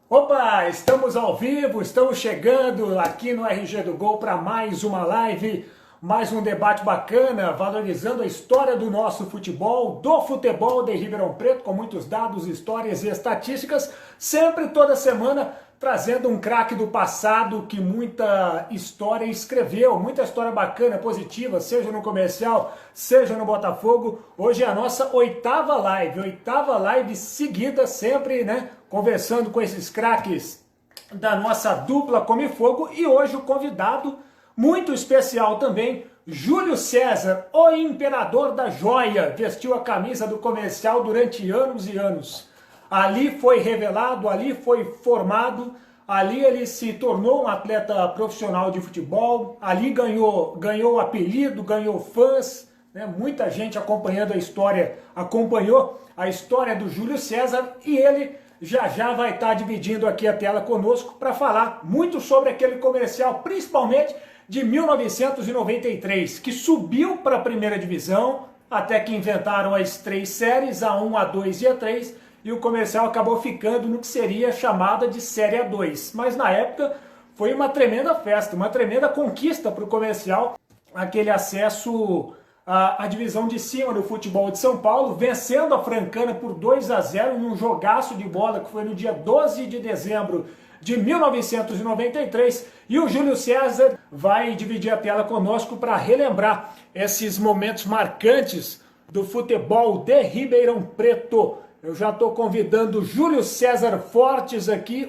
Opa, estamos ao vivo, estamos chegando aqui no RG do Gol para mais uma live, mais um debate bacana, valorizando a história do nosso futebol, do futebol de Ribeirão Preto, com muitos dados, histórias e estatísticas, sempre toda semana trazendo um craque do passado que muita história escreveu, muita história bacana, positiva, seja no Comercial, seja no Botafogo. Hoje é a nossa oitava live seguida, sempre, né, conversando com esses craques da nossa dupla Come Fogo. E hoje o convidado muito especial também, Júlio César, o imperador da joia, vestiu a camisa do Comercial durante anos e anos. Ali foi revelado, ali foi formado, ali ele se tornou um atleta profissional de futebol, ali ganhou apelido, ganhou fãs, né? Muita gente acompanhando a história, acompanhou a história do Júlio César, e ele já vai estar dividindo aqui a tela conosco para falar muito sobre aquele Comercial, principalmente de 1993, que subiu para a primeira divisão, até que inventaram as três séries, A1, A2 e A3, e o Comercial acabou ficando no que seria chamada de Série A2. Mas na época foi uma tremenda festa, uma tremenda conquista para o Comercial, aquele acesso à divisão de cima do futebol de São Paulo, vencendo a Francana por 2-0 em um jogaço de bola que foi no dia 12 de dezembro de 1993, e o Júlio César vai dividir a tela conosco para relembrar esses momentos marcantes do futebol de Ribeirão Preto. Eu já estou convidando o Júlio César Fortes aqui.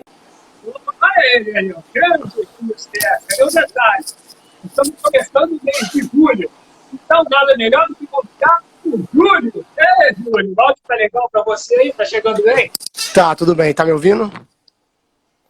Olha ele aí, ó. Grande Júlio César. Cadê o detalhe? Estamos começando o mês de julho. Então, nada melhor do que convidar o Júlio. Júlio, o áudio tá legal para você aí? Tá chegando bem? Tá, tudo bem. Tá me ouvindo?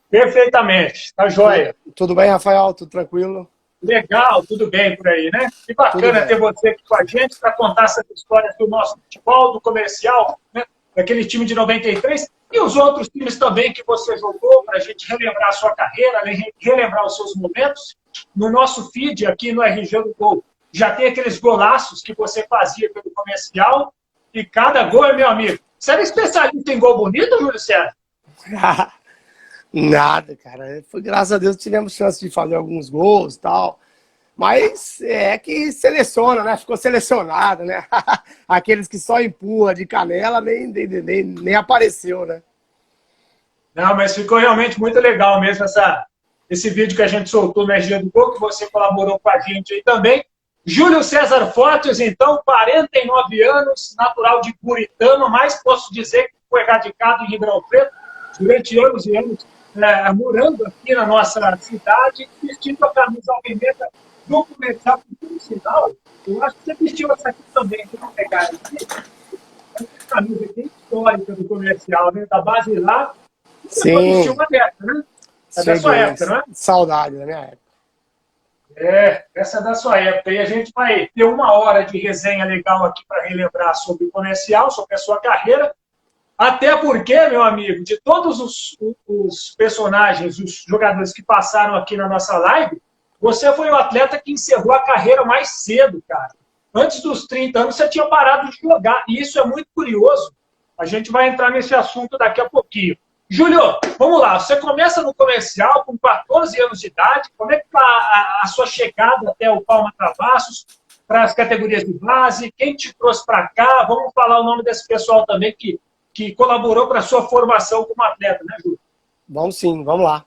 Perfeitamente. Tá joia. Tudo bem, Rafael? Tudo tranquilo? Legal, tudo bem por aí, né? Que bacana ter você aqui com a gente para contar essas histórias do nosso futebol, do Comercial, né? Daquele time de 93 e os outros times também que você jogou, para a gente relembrar a sua carreira, relembrar os seus momentos. No nosso feed aqui no RG do Gol, já tem aqueles golaços que você fazia pelo Comercial, e cada gol é meu amigo. Você era especialista em gol bonito, Júlio César? Nada, cara. Foi, graças a Deus tivemos chance de fazer alguns gols e tal. Mas é que seleciona, né? Ficou selecionado, né? Aqueles que só empurra de canela nem apareceu, né? Não, mas ficou realmente muito legal mesmo esse vídeo que a gente soltou no RG do Gol, que você colaborou com a gente aí também. Júlio César Fortes, então, 49 anos, natural de Buritama, mas posso dizer que foi radicado em Ribeirão Preto durante anos e anos, morando aqui na nossa cidade, vestindo a camisa alvinegra do Comercial, por sinal. Eu acho que você vestiu essa aqui também, vou pegar aqui. Essa camisa aqui é histórica do Comercial, né? Da base lá. Você vestiu uma dessa, né? É da sua época, não é? Saudade da minha época. Essa é da sua época. E a gente vai ter uma hora de resenha legal aqui para relembrar sobre o Comercial, sobre a sua carreira. Até porque, meu amigo, de todos os personagens, os jogadores que passaram aqui na nossa live, você foi o atleta que encerrou a carreira mais cedo, cara. Antes dos 30 anos, você tinha parado de jogar. E isso é muito curioso. A gente vai entrar nesse assunto daqui a pouquinho. Júlio, vamos lá. Você começa no Comercial com 14 anos de idade. Como é que está a sua chegada até o Palma Travassos, para as categorias de base? Quem te trouxe para cá? Vamos falar o nome desse pessoal também que colaborou para a sua formação como atleta, né, Júlio? Vamos sim, vamos lá.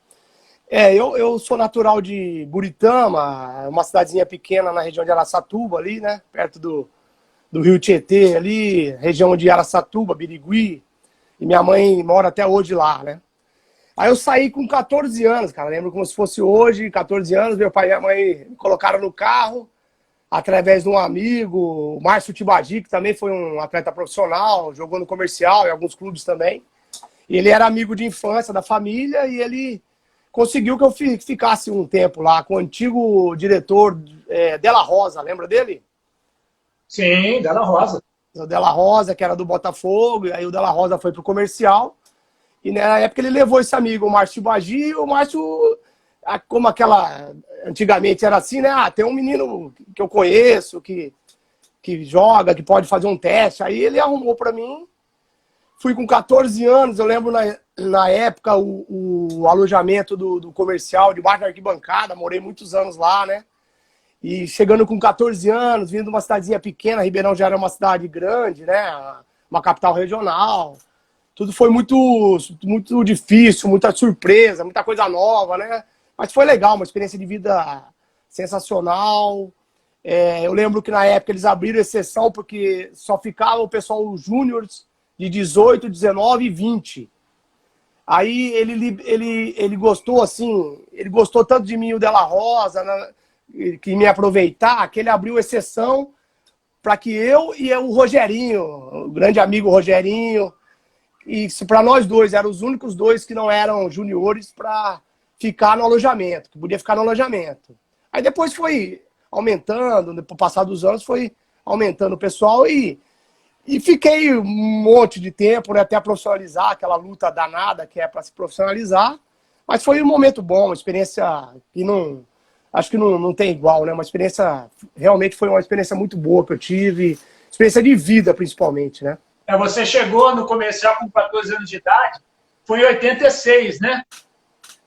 Eu sou natural de Buritama, uma cidadezinha pequena na região de Araçatuba, ali, né? Perto do Rio Tietê, ali, região de Araçatuba, Birigui. E minha mãe mora até hoje lá, né? Aí eu saí com 14 anos, cara. Lembro como se fosse hoje, 14 anos. Meu pai e minha mãe me colocaram no carro, através de um amigo, o Márcio Tibagi, que também foi um atleta profissional, jogou no Comercial e alguns clubes também. E ele era amigo de infância da família e ele conseguiu que eu ficasse um tempo lá com o antigo diretor Della Rosa, lembra dele? Sim, Della Rosa. O Della Rosa, que era do Botafogo, e aí o Della Rosa foi pro Comercial. E na época ele levou esse amigo, o Márcio Tibagi, e o Márcio, como aquela... Antigamente era assim, né? Tem um menino que eu conheço, que joga, que pode fazer um teste. Aí ele arrumou para mim. fui com 14 anos, eu lembro na época o alojamento do comercial, debaixo da arquibancada, morei muitos anos lá, né? E chegando com 14 anos, vindo de uma cidadezinha pequena, Ribeirão já era uma cidade grande, né? Uma capital regional. Tudo foi muito, muito difícil, muita surpresa, muita coisa nova, né? Mas foi legal, uma experiência de vida sensacional. Eu lembro que na época eles abriram exceção porque só ficava o pessoal júniores de 18, 19 e 20. Aí ele gostou assim, ele gostou tanto de mim, o Della Rosa, né, que me aproveitar, que ele abriu exceção para que eu e o Rogerinho, o grande amigo Rogerinho, e para nós dois, eram os únicos dois que não eram juniores para ficar no alojamento, que podia ficar no alojamento. Aí depois foi aumentando, no passar dos anos foi aumentando o pessoal e fiquei um monte de tempo, né, até profissionalizar, aquela luta danada que é para se profissionalizar, mas foi um momento bom, uma experiência que não, acho que não tem igual, né, uma experiência, realmente foi uma experiência muito boa que eu tive, experiência de vida principalmente, né. Você chegou no comercial com 14 anos de idade, foi em 86, né?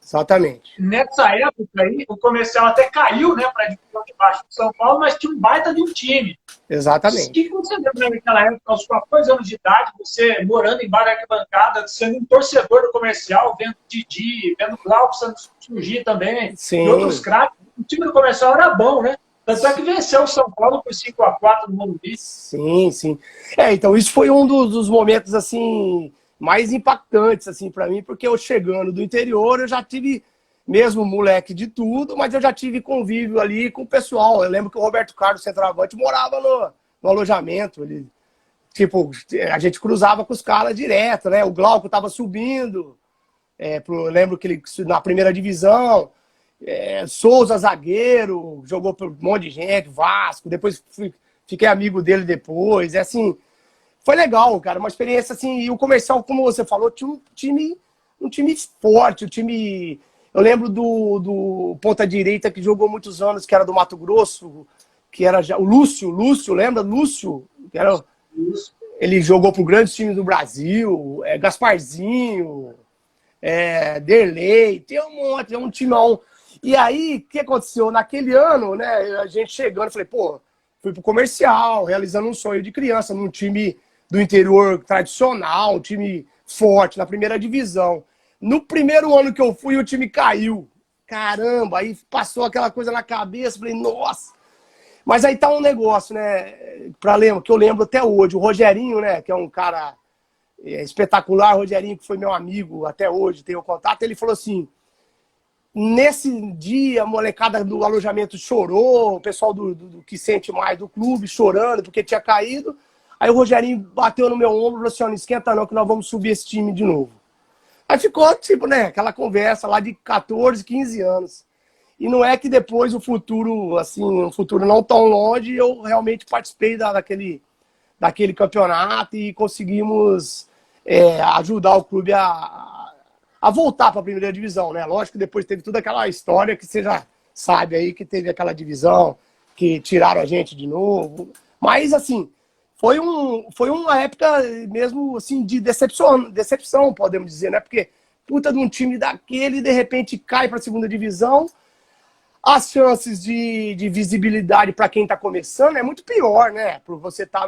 Exatamente. Nessa época aí, o comercial até caiu, né, para a divisão de baixo de São Paulo, mas tinha um baita de um time. Exatamente. O que você lembra naquela época, aos 14 anos de idade, você morando em bar de arquibancada, sendo um torcedor do comercial, vendo Didi, vendo Glauco surgir também, Sim. e outros craques. O time do comercial era bom, né? Tanto é que venceu o São Paulo por 5-4 no Morumbi. Sim, sim. Então isso foi um dos momentos, assim, mais impactantes, assim, para mim, porque eu chegando do interior, eu já tive, mesmo moleque de tudo, mas eu já tive convívio ali com o pessoal. Eu lembro que o Roberto Carlos, centroavante, morava no alojamento. Ele, tipo, a gente cruzava com os caras direto, né? O Glauco tava subindo, eu lembro que ele, na primeira divisão, Souza, zagueiro, jogou por um monte de gente, Vasco, depois fiquei amigo dele depois, assim, foi legal, cara, uma experiência assim, e o comercial, como você falou, tinha um time forte, eu lembro do ponta-direita que jogou muitos anos, que era do Mato Grosso, que era já o Lúcio, lembra? Lúcio, que era, ele jogou por grandes times do Brasil, Gasparzinho, Derlei, tem um monte, é um timão. E aí, o que aconteceu? Naquele ano, né, a gente chegando, falei, pô, fui pro comercial, realizando um sonho de criança, num time do interior tradicional, um time forte, na primeira divisão. No primeiro ano que eu fui, o time caiu. Caramba, aí passou aquela coisa na cabeça, falei, nossa. Mas aí tá um negócio, né, que eu lembro até hoje, o Rogerinho, né, que é um cara espetacular, o Rogerinho, que foi meu amigo até hoje, tenho contato, ele falou assim, nesse dia, a molecada do alojamento chorou, o pessoal do que sente mais do clube chorando porque tinha caído. Aí o Rogerinho bateu no meu ombro e falou assim, não esquenta não que nós vamos subir esse time de novo. Aí ficou, tipo, né, aquela conversa lá de 14, 15 anos. E não é que depois o futuro, assim, um futuro não tão longe, eu realmente participei daquele campeonato e conseguimos ajudar o clube a voltar para a primeira divisão, né? Lógico que depois teve toda aquela história que você já sabe aí, que teve aquela divisão, que tiraram a gente de novo. Mas, assim, foi uma época mesmo, assim, de decepção, podemos dizer, né? Porque, puta de um time daquele, de repente, cai para a segunda divisão, as chances de visibilidade para quem está começando é muito pior, né? Por você estar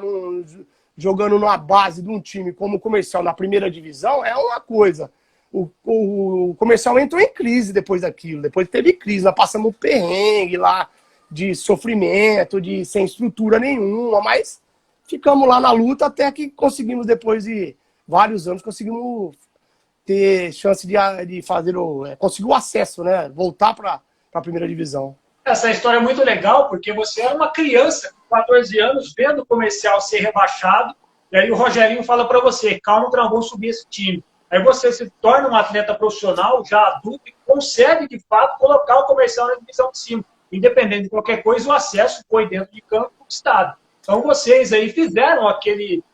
jogando numa base de um time como o Comercial na primeira divisão, é uma coisa. O Comercial entrou em crise depois daquilo. Depois teve crise. Nós passamos um perrengue lá de sofrimento, sem estrutura nenhuma, mas ficamos lá na luta até que conseguimos, depois de vários anos, conseguimos ter chance de fazer conseguir o acesso, né? Voltar para a primeira divisão. Essa história é muito legal, porque você era uma criança com 14 anos, vendo o Comercial ser rebaixado, e aí o Rogerinho fala para você, calma que nós vamos subir esse time. Aí você se torna um atleta profissional, já adulto, e consegue, de fato, colocar o Comercial na divisão de cima. Independente de qualquer coisa, o acesso foi dentro de campo conquistado. Então vocês aí fizeram aquele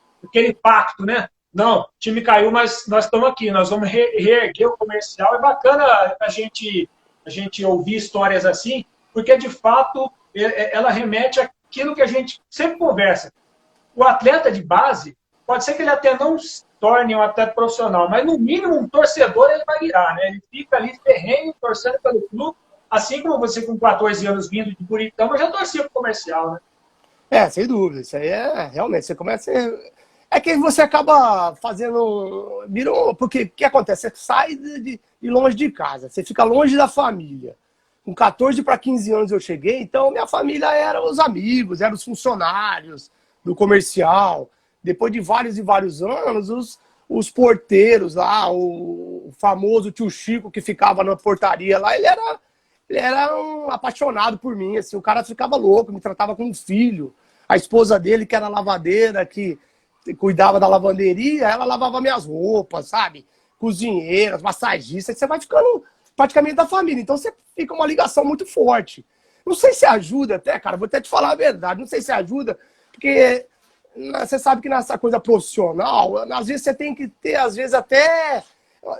pacto, né? Não, o time caiu, mas nós estamos aqui, nós vamos reerguer o Comercial. É bacana a gente ouvir histórias assim, porque, de fato, ela remete àquilo que a gente sempre conversa. O atleta de base, pode ser que ele até não torne um atleta profissional, mas no mínimo um torcedor ele vai virar, né? Ele fica ali ferrenho, torcendo pelo clube, assim como você com 14 anos vindo de Buritama, já torcia pro Comercial, né? Sem dúvida. Isso aí realmente, você começa É que você acaba fazendo... Porque o que acontece? Você sai de longe de casa, você fica longe da família. Com 14 para 15 anos eu cheguei, então minha família eram os amigos, eram os funcionários do Comercial. Depois de vários e vários anos, os porteiros lá, o famoso tio Chico que ficava na portaria lá, ele era um apaixonado por mim, assim, o cara ficava louco, me tratava como um filho. A esposa dele, que era lavadeira, que cuidava da lavanderia, ela lavava minhas roupas, sabe? Cozinheiras, massagistas, você vai ficando praticamente da família. Então você fica uma ligação muito forte. Não sei se ajuda até, cara, vou até te falar a verdade, não sei se ajuda, porque você sabe que nessa coisa profissional, às vezes você tem que ter, às vezes até,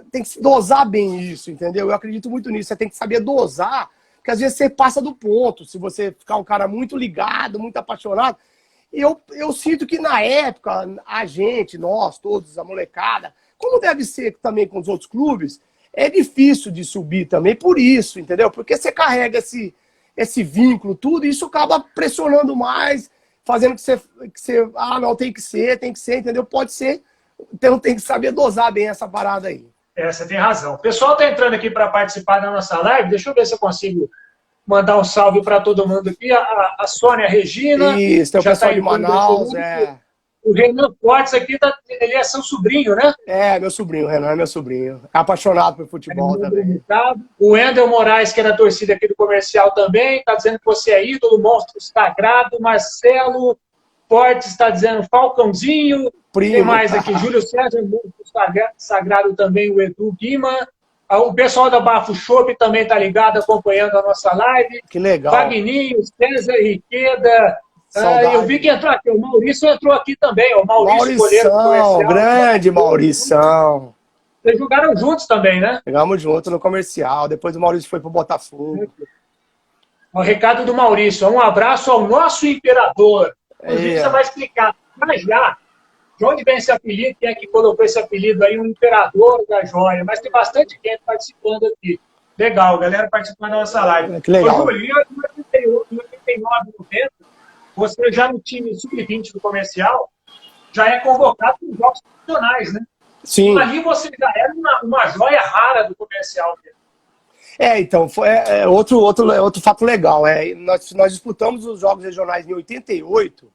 tem que dosar bem isso, entendeu? Eu acredito muito nisso, você tem que saber dosar, porque às vezes você passa do ponto, se você ficar um cara muito ligado, muito apaixonado. E eu sinto que na época, a gente, nós todos, a molecada, como deve ser também com os outros clubes, é difícil de subir também por isso, entendeu? Porque você carrega esse vínculo, tudo, e isso acaba pressionando mais, fazendo que você não, tem que ser, entendeu? Pode ser, então tem que saber dosar bem essa parada aí. Você tem razão. O pessoal está entrando aqui para participar da nossa live, deixa eu ver se eu consigo mandar um salve para todo mundo aqui. A Sônia Regina. Isso, tem o pessoal de Manaus, O Renan Fortes aqui, ele é seu sobrinho, né? Meu sobrinho, o Renan é meu sobrinho. É apaixonado por futebol também. O Wendel Moraes, que é da torcida aqui do Comercial também, está dizendo que você é ídolo, monstro sagrado. Marcelo Fortes está dizendo Falcãozinho. Primo. Tem mais aqui, Júlio César, monstro sagrado também, o Edu Guima. O pessoal da Bafo Shop também está ligado, acompanhando a nossa live. Que legal. Wagninho, César Riqueda. Eu vi que entrou aqui, o Maurício entrou aqui também, o Maurício goleiro do Comercial. Grande Maurição. Vocês jogaram juntos também, né? Jogamos juntos no Comercial, depois o Maurício foi pro Botafogo. O recado do Maurício, um abraço ao nosso imperador. Inclusive, você vai explicar já de onde vem esse apelido, quem é que colocou esse apelido aí, o imperador da joia. Mas tem bastante gente participando aqui. Legal, galera participando da nossa live. Que legal. Ô, Júlio, em 89, 90, você já no time sub-20 do Comercial, já é convocado para os jogos profissionais, né? Sim. Ali você já era uma joia rara do Comercial. Então, foi outro fato legal. Nós disputamos os jogos regionais em 88,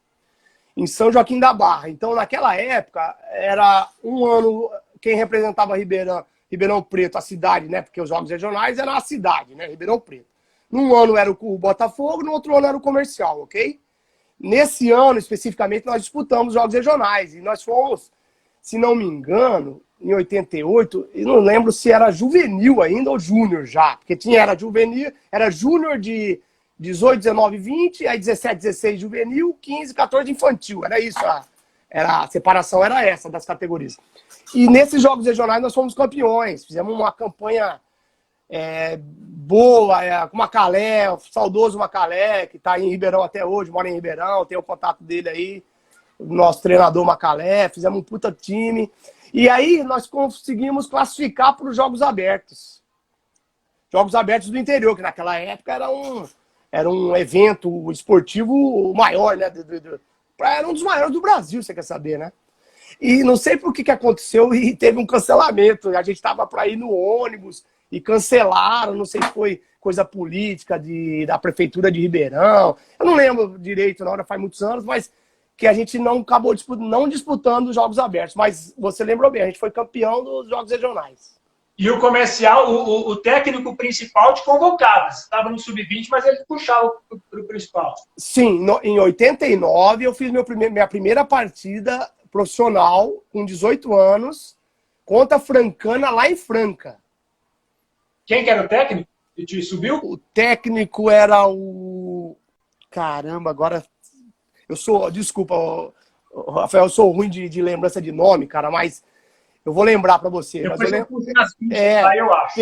em São Joaquim da Barra. Então, naquela época, era um ano quem representava Ribeirão Preto, a cidade, né? Porque os jogos regionais eram a cidade, né? Ribeirão Preto. Num ano era o Botafogo, no outro ano era o Comercial, ok? Nesse ano, especificamente, nós disputamos jogos regionais. E nós fomos, se não me engano, em 88, eu não lembro se era juvenil ainda ou júnior já. Porque era juvenil, era júnior de 18, 19, 20, aí 17, 16 juvenil, 15, 14 infantil. Era isso, a separação era essa das categorias. E nesses jogos regionais nós fomos campeões. Fizemos uma campanha boa, com o Macalé, o saudoso Macalé, que está em Ribeirão até hoje, mora em Ribeirão, tem o contato dele aí, o nosso treinador Macalé, fizemos um puta time. E aí nós conseguimos classificar para os Jogos Abertos. Jogos Abertos do interior, que naquela época era um evento esportivo maior, né? Era um dos maiores do Brasil, você quer saber, né? E não sei por que aconteceu e teve um cancelamento. A gente estava para ir no ônibus e cancelaram, não sei se foi coisa política da Prefeitura de Ribeirão. Eu não lembro direito, na hora faz muitos anos, mas que a gente não acabou não disputando os Jogos Abertos. Mas você lembrou bem, a gente foi campeão dos Jogos Regionais. E o Comercial, o técnico principal te convocava. Você estava no sub-20, mas ele puxava para o principal. Sim, em 89 eu fiz minha primeira partida profissional, com 18 anos, contra a Francana, lá em Franca. Quem que era o técnico? E te subiu? O técnico era o... Caramba, agora... Desculpa, Rafael, eu sou ruim de lembrança de nome, cara, mas eu vou lembrar pra você. Depois mas eu acho.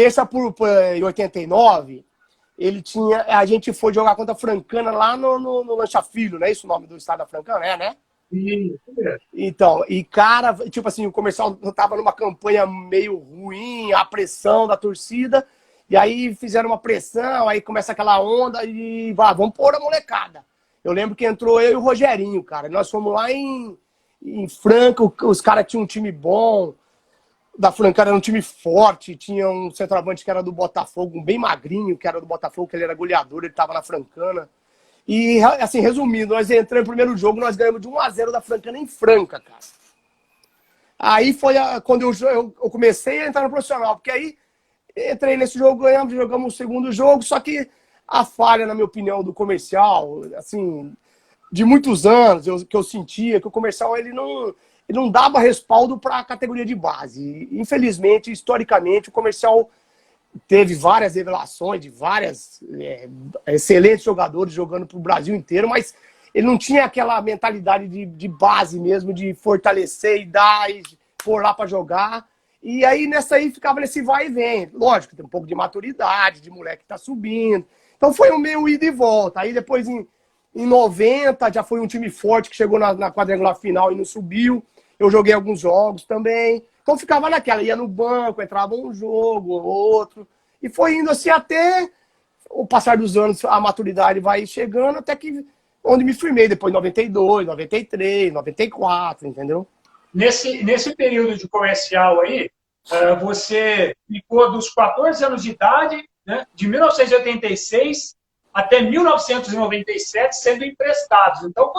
Em 89, a gente foi jogar contra a Francana lá no Lancha Filho, não é isso o nome do estado da Francana? Né? Isso mesmo. Então, e cara, tipo assim, o comercial tava numa campanha meio ruim, a pressão da torcida, e aí fizeram uma pressão, aí começa aquela onda e vamos pôr a molecada. Eu lembro que entrou eu e o Rogerinho, cara. Nós fomos lá em Franca, os caras tinham um time bom, da Franca era um time forte, tinha um centroavante que era do Botafogo, um bem magrinho, que era do Botafogo, que ele era goleador, ele tava na Francana. E, assim, resumindo, nós entramos no primeiro jogo, nós ganhamos de 1-0 da Francana em Franca, cara. Aí foi quando eu comecei a entrar no profissional, porque aí entrei nesse jogo, jogamos o segundo jogo, só que a falha, na minha opinião, do comercial, assim, de muitos anos, que eu sentia que o comercial ele não dava respaldo para a categoria de base. E, infelizmente, historicamente, o comercial teve várias revelações de várias excelentes jogadores jogando para o Brasil inteiro, mas ele não tinha aquela mentalidade de base mesmo, de fortalecer e dar e pôr lá para jogar. E aí, nessa aí, ficava nesse vai e vem. Lógico, tem um pouco de maturidade, de moleque que tá subindo. Então foi um meio ida e volta. Aí depois, em 90, já foi um time forte que chegou na quadrangular final e não subiu. Eu joguei alguns jogos também. Então ficava naquela, ia no banco, entrava um jogo, outro. E foi indo assim até o passar dos anos, a maturidade vai chegando, até que onde me firmei, depois 92, 93, 94, entendeu? Nesse período de comercial aí, você ficou dos 14 anos de idade, né, de 1986 até 1997, sendo emprestados. Então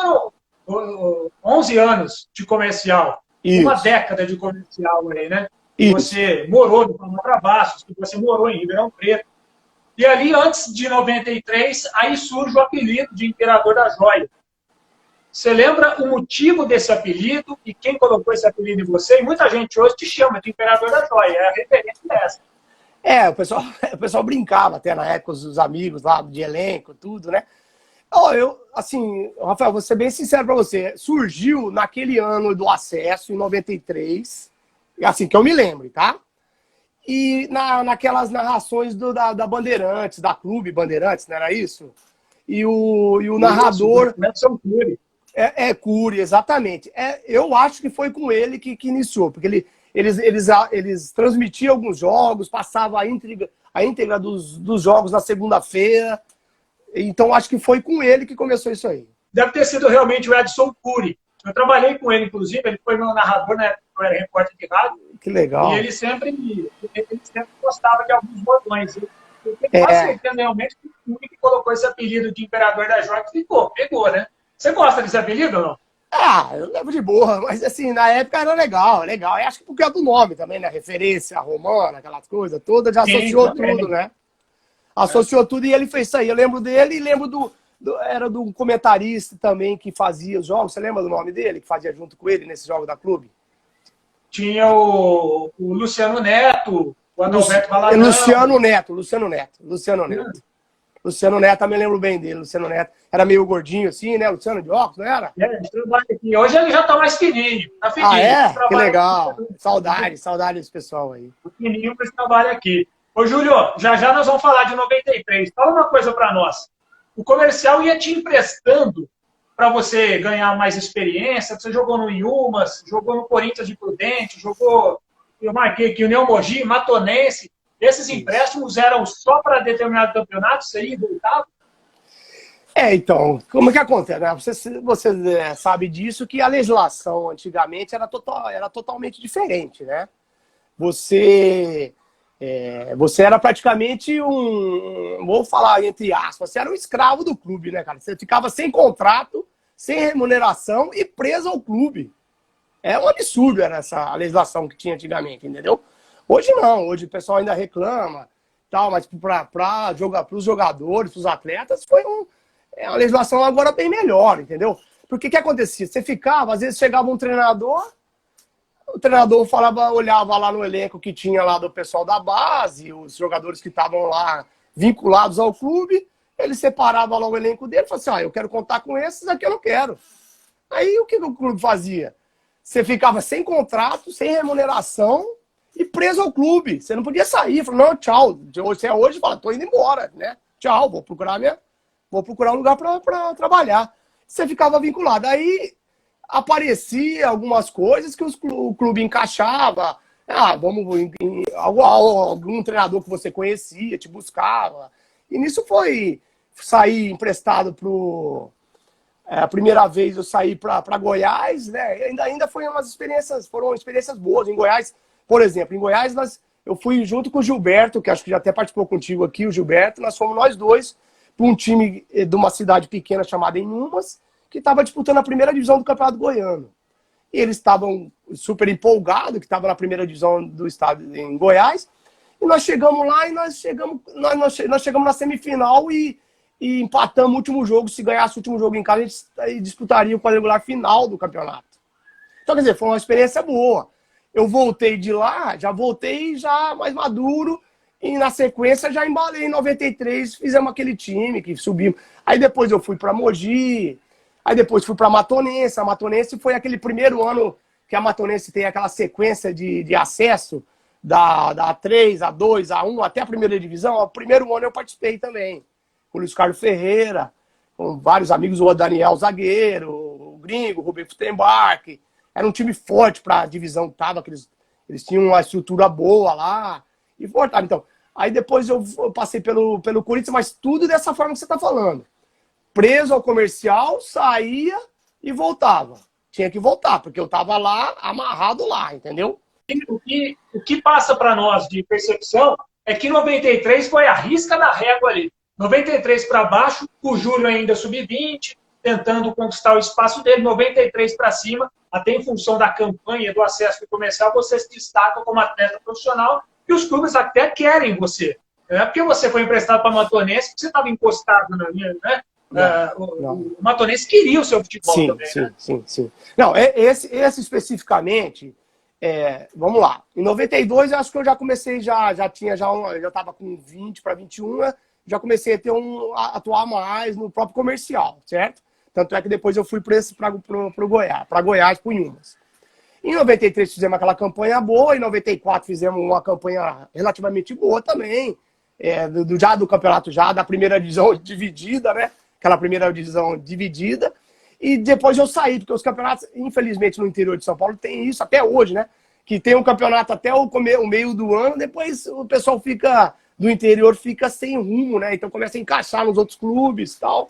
foram 11 anos de comercial. Isso. Uma década de comercial aí, né? Isso. Você morou no Palma Travassos, você morou em Ribeirão Preto. E ali, antes de 93, aí surge o apelido de Imperador da Joia. Você lembra o motivo desse apelido e quem colocou esse apelido em você? E muita gente hoje te chama de Imperador da Joia. É a referência dessa. O pessoal brincava até na época, os amigos lá de elenco, tudo, né? Assim, Rafael, vou ser bem sincero pra você. Surgiu naquele ano do acesso, em 93, assim, que eu me lembro, tá? E naquelas narrações da Bandeirantes, da Clube Bandeirantes, não era isso? E o narrador... Cury, exatamente. Eu acho que foi com ele que iniciou, porque eles transmitiam alguns jogos, passava a íntegra dos jogos na segunda-feira. Então, acho que foi com ele que começou isso aí. Deve ter sido realmente o Edson Cury. Eu trabalhei com ele, inclusive, ele foi meu narrador, né? Eu era repórter de rádio. Que legal. E ele sempre gostava de alguns botões. Eu tenho quase certeza realmente que o Cury que colocou esse apelido de Imperador da Joia pegou, né? Você gosta desse apelido ou não? Eu levo de boa, mas assim, na época era legal. Eu acho que porque é do nome também, né? Referência romana, aquelas coisas todas, já associou tudo, né? Associou tudo e ele fez isso aí. Eu lembro dele e lembro era do comentarista também que fazia os jogos. Você lembra do nome dele, que fazia junto com ele nesse jogo da Clube? Tinha o Luciano Neto, o Adalberto Valadão. Luciano Neto. Luciano Neto, também lembro bem dele. Luciano Neto era meio gordinho assim, né? Luciano de óculos, não era? Ele trabalha aqui. Hoje ele já tá mais fininho. Tá fininho. Que legal. Aqui. Saudade desse pessoal aí. Fininho para esse trabalho aqui. Ô, Júlio, já nós vamos falar de 93. Fala uma coisa para nós. O comercial ia te emprestando para você ganhar mais experiência. Você jogou no Inhumas, jogou no Corinthians de Prudente, eu marquei aqui, União Mogi, Matonense. Esses empréstimos eram só para determinado campeonato? Você ia e voltava? Então, como que acontece? Né? Você sabe disso, que a legislação antigamente era totalmente diferente, né? Você era praticamente vou falar entre aspas, você era um escravo do clube, né, cara? Você ficava sem contrato, sem remuneração e preso ao clube. É um absurdo a legislação que tinha antigamente, entendeu? Hoje não, hoje o pessoal ainda reclama, tal, mas para os jogadores, para os atletas, foi uma legislação agora bem melhor, entendeu? Porque o que acontecia? Você ficava, às vezes chegava um treinador, o treinador olhava lá no elenco que tinha lá do pessoal da base, os jogadores que estavam lá vinculados ao clube, ele separava lá o elenco dele e falava assim, eu quero contar com esses, aqui eu não quero. Aí o que o clube fazia? Você ficava sem contrato, sem remuneração e preso ao clube. Você não podia sair, falou, não, tchau. Você hoje fala, tô indo embora, né? Tchau, vou procurar um lugar para trabalhar. Você ficava vinculado. Aí aparecia algumas coisas que o clube encaixava. Vamos algum treinador que você conhecia, te buscava. E nisso foi sair emprestado a primeira vez eu saí para Goiás, né? Ainda foram experiências boas. Em Goiás, por exemplo, eu fui junto com o Gilberto, que acho que já até participou contigo aqui, o Gilberto, nós fomos nós dois para um time de uma cidade pequena chamada Inhumas, que estava disputando a primeira divisão do Campeonato Goiano. E eles estavam super empolgados, que estavam na primeira divisão do estado em Goiás. E nós chegamos lá e nós chegamos na semifinal e empatamos o último jogo. Se ganhasse o último jogo em casa, a gente disputaria o quadrangular final do campeonato. Então, quer dizer, foi uma experiência boa. Eu voltei de lá, já voltei mais maduro. E na sequência já embalei em 93, fizemos aquele time que subimos. Aí depois eu fui para Mogi. Aí depois fui para a Matonense. A Matonense foi aquele primeiro ano que a Matonense tem aquela sequência de acesso da A3, A2, A1 até a primeira divisão. O primeiro ano eu participei também. Com o Luiz Carlos Ferreira, com vários amigos, o Daniel Zagueiro, o Gringo, o Rubem Futenbach. Era um time forte para a divisão que tava, que eles tinham uma estrutura boa lá. E voltaram. Então, aí depois eu passei pelo Corinthians, mas tudo dessa forma que você está falando. Preso ao comercial, saía e voltava. Tinha que voltar, porque eu estava lá, amarrado lá, entendeu? O que passa para nós de percepção é que 93 foi a risca da régua ali. 93 para baixo, o Júlio ainda sub-20, tentando conquistar o espaço dele. 93 para cima, até em função da campanha do acesso comercial, você se destaca como atleta profissional e os clubes até querem você. Não é porque você foi emprestado para a Matonense que você estava encostado na linha, né? O Matonense queria o seu futebol também. Sim. Não, esse especificamente, vamos lá. Em 92, eu acho que eu já comecei, já estava com 20 para 21, já comecei a atuar mais no próprio comercial, certo? Tanto é que depois eu fui para Goiás, para o Inhumas. Em 93 fizemos aquela campanha boa, em 94 fizemos uma campanha relativamente boa também, já do campeonato, já da primeira divisão dividida, né? Aquela primeira divisão dividida, e depois eu saí, porque os campeonatos, infelizmente, no interior de São Paulo tem isso, até hoje, né? Que tem um campeonato até o meio do ano, depois o pessoal do interior fica sem rumo, né? Então começa a encaixar nos outros clubes e tal.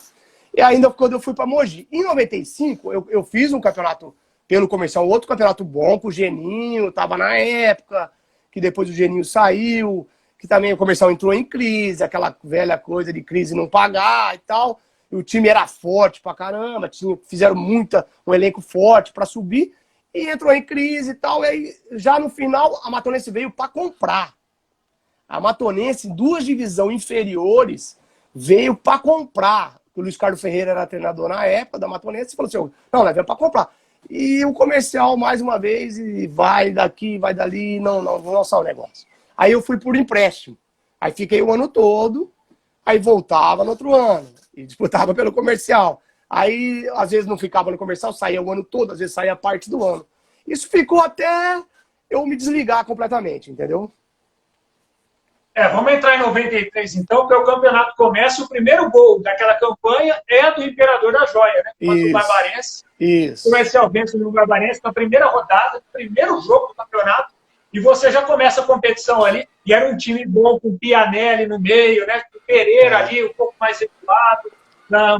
E ainda quando eu fui para Mogi. Em 95, eu fiz um campeonato pelo comercial, outro campeonato bom, com o Geninho, tava na época, que depois o Geninho saiu, que também o comercial entrou em crise, aquela velha coisa de crise não pagar e tal. E o time era forte pra caramba, fizeram um elenco forte para subir, e entrou em crise e tal. E aí, já no final, a Matonense veio para comprar. A Matonense, em 2 divisões inferiores, veio para comprar. O Luiz Carlos Ferreira era treinador na época da Matonense e falou assim: não, nós veio para comprar. E o comercial, mais uma vez, e vai daqui, vai dali, não sai o negócio. Aí eu fui por empréstimo. Aí fiquei o ano todo, aí voltava no outro ano. E disputava pelo comercial. Aí, às vezes, não ficava no comercial, saía o ano todo, às vezes saía parte do ano. Isso ficou até eu me desligar completamente, entendeu? Vamos entrar em 93, então, porque o campeonato começa. O primeiro gol daquela campanha é do Imperador da Joia, né? Contra o Barbarense. Isso. O comercial vence o Barbarense na primeira rodada, primeiro jogo do campeonato. E você já começa a competição ali, e era um time bom, com o Pianelli no meio, né? Com o Pereira ali, um pouco mais recuado,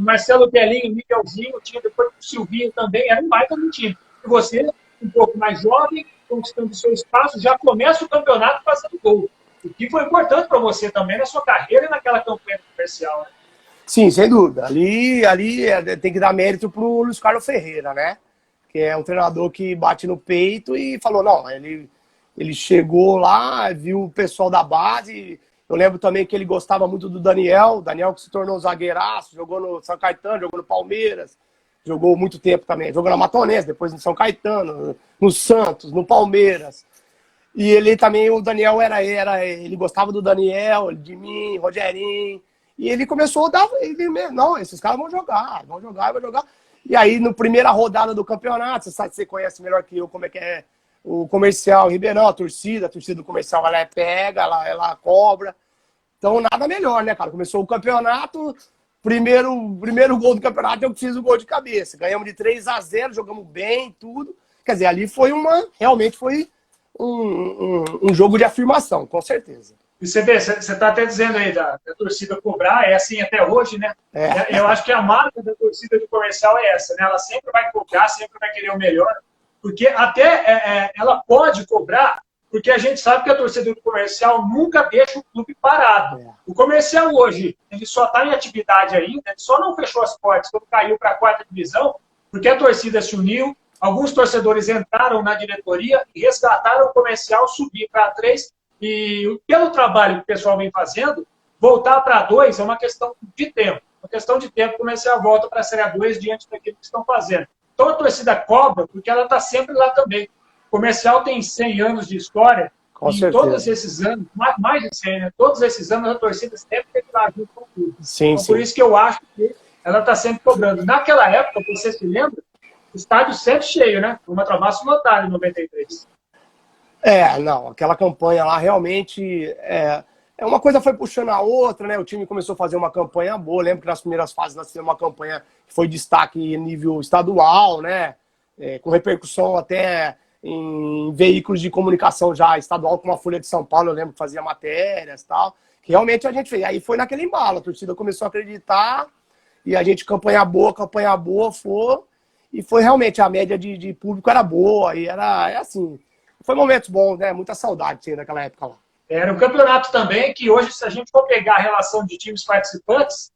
Marcelo Pelinho, Miguelzinho, tinha depois o Silvinho também, era um baita do time. E você, um pouco mais jovem, conquistando o seu espaço, já começa o campeonato fazendo gol. O que foi importante para você também na sua carreira e naquela campanha comercial, né? Sim, sem dúvida. Ali tem que dar mérito pro Luiz Carlos Ferreira, né? Que é um treinador que bate no peito e falou, não, ele chegou lá, viu o pessoal da base. Eu lembro também que ele gostava muito do Daniel que se tornou zagueiraço, jogou no São Caetano, jogou no Palmeiras, jogou muito tempo também, jogou na Matonense, depois no São Caetano, no Santos, no Palmeiras. E ele também, o Daniel ele gostava do Daniel, de mim, Rogerinho, e ele começou a dar, não, esses caras vão jogar. E aí, na primeira rodada do campeonato, você conhece melhor que eu como é que é o comercial, Ribeirão, a torcida do comercial, ela pega, ela cobra. Então, nada melhor, né, cara? Começou o campeonato, primeiro gol do campeonato, eu fiz o gol de cabeça. Ganhamos de 3-0, jogamos bem, tudo. Quer dizer, ali realmente foi um jogo de afirmação, com certeza. E você vê, você está até dizendo aí da torcida cobrar, é assim até hoje, né? Eu acho que a marca da torcida do Comercial é essa, né? Ela sempre vai cobrar, sempre vai querer o melhor, porque até ela pode cobrar, porque a gente sabe que a torcida do Comercial nunca deixa o clube parado. O Comercial hoje, ele só está em atividade ainda, ele só não fechou as portas quando caiu para a 4ª divisão, porque a torcida se uniu, alguns torcedores entraram na diretoria e resgataram o Comercial, subir para a 3, e pelo trabalho que o pessoal vem fazendo, voltar para a 2 é uma questão de tempo. Uma questão de tempo, o Comercial volta para a Série A2 diante daquilo que estão fazendo. Então a torcida cobra, porque ela está sempre lá também. O Comercial tem 100 anos de história, com e certeza. Todos esses anos, mais de 100, né? Todos esses anos a torcida sempre tem que estar junto com tudo. Sim, então, por isso que eu acho que ela está sempre cobrando. Naquela época, você se lembra, o estádio sempre cheio, né? Uma Travasso lotada em 93. Não, aquela campanha lá realmente uma coisa foi puxando a outra, né? O time começou a fazer uma campanha boa. Lembro que nas primeiras fases nós fizemos uma campanha que foi destaque em nível estadual, né? Com repercussão até em veículos de comunicação já estadual, como a Folha de São Paulo, eu lembro que fazia matérias e tal. Que realmente a gente fez. Aí foi naquele embalo, a torcida começou a acreditar e a gente campanha boa, foi. E foi realmente, a média de público era boa e era assim. Foi momentos bons, né? Muita saudade sim, daquela época lá. Era um campeonato também que hoje, se a gente for pegar a relação de times participantes,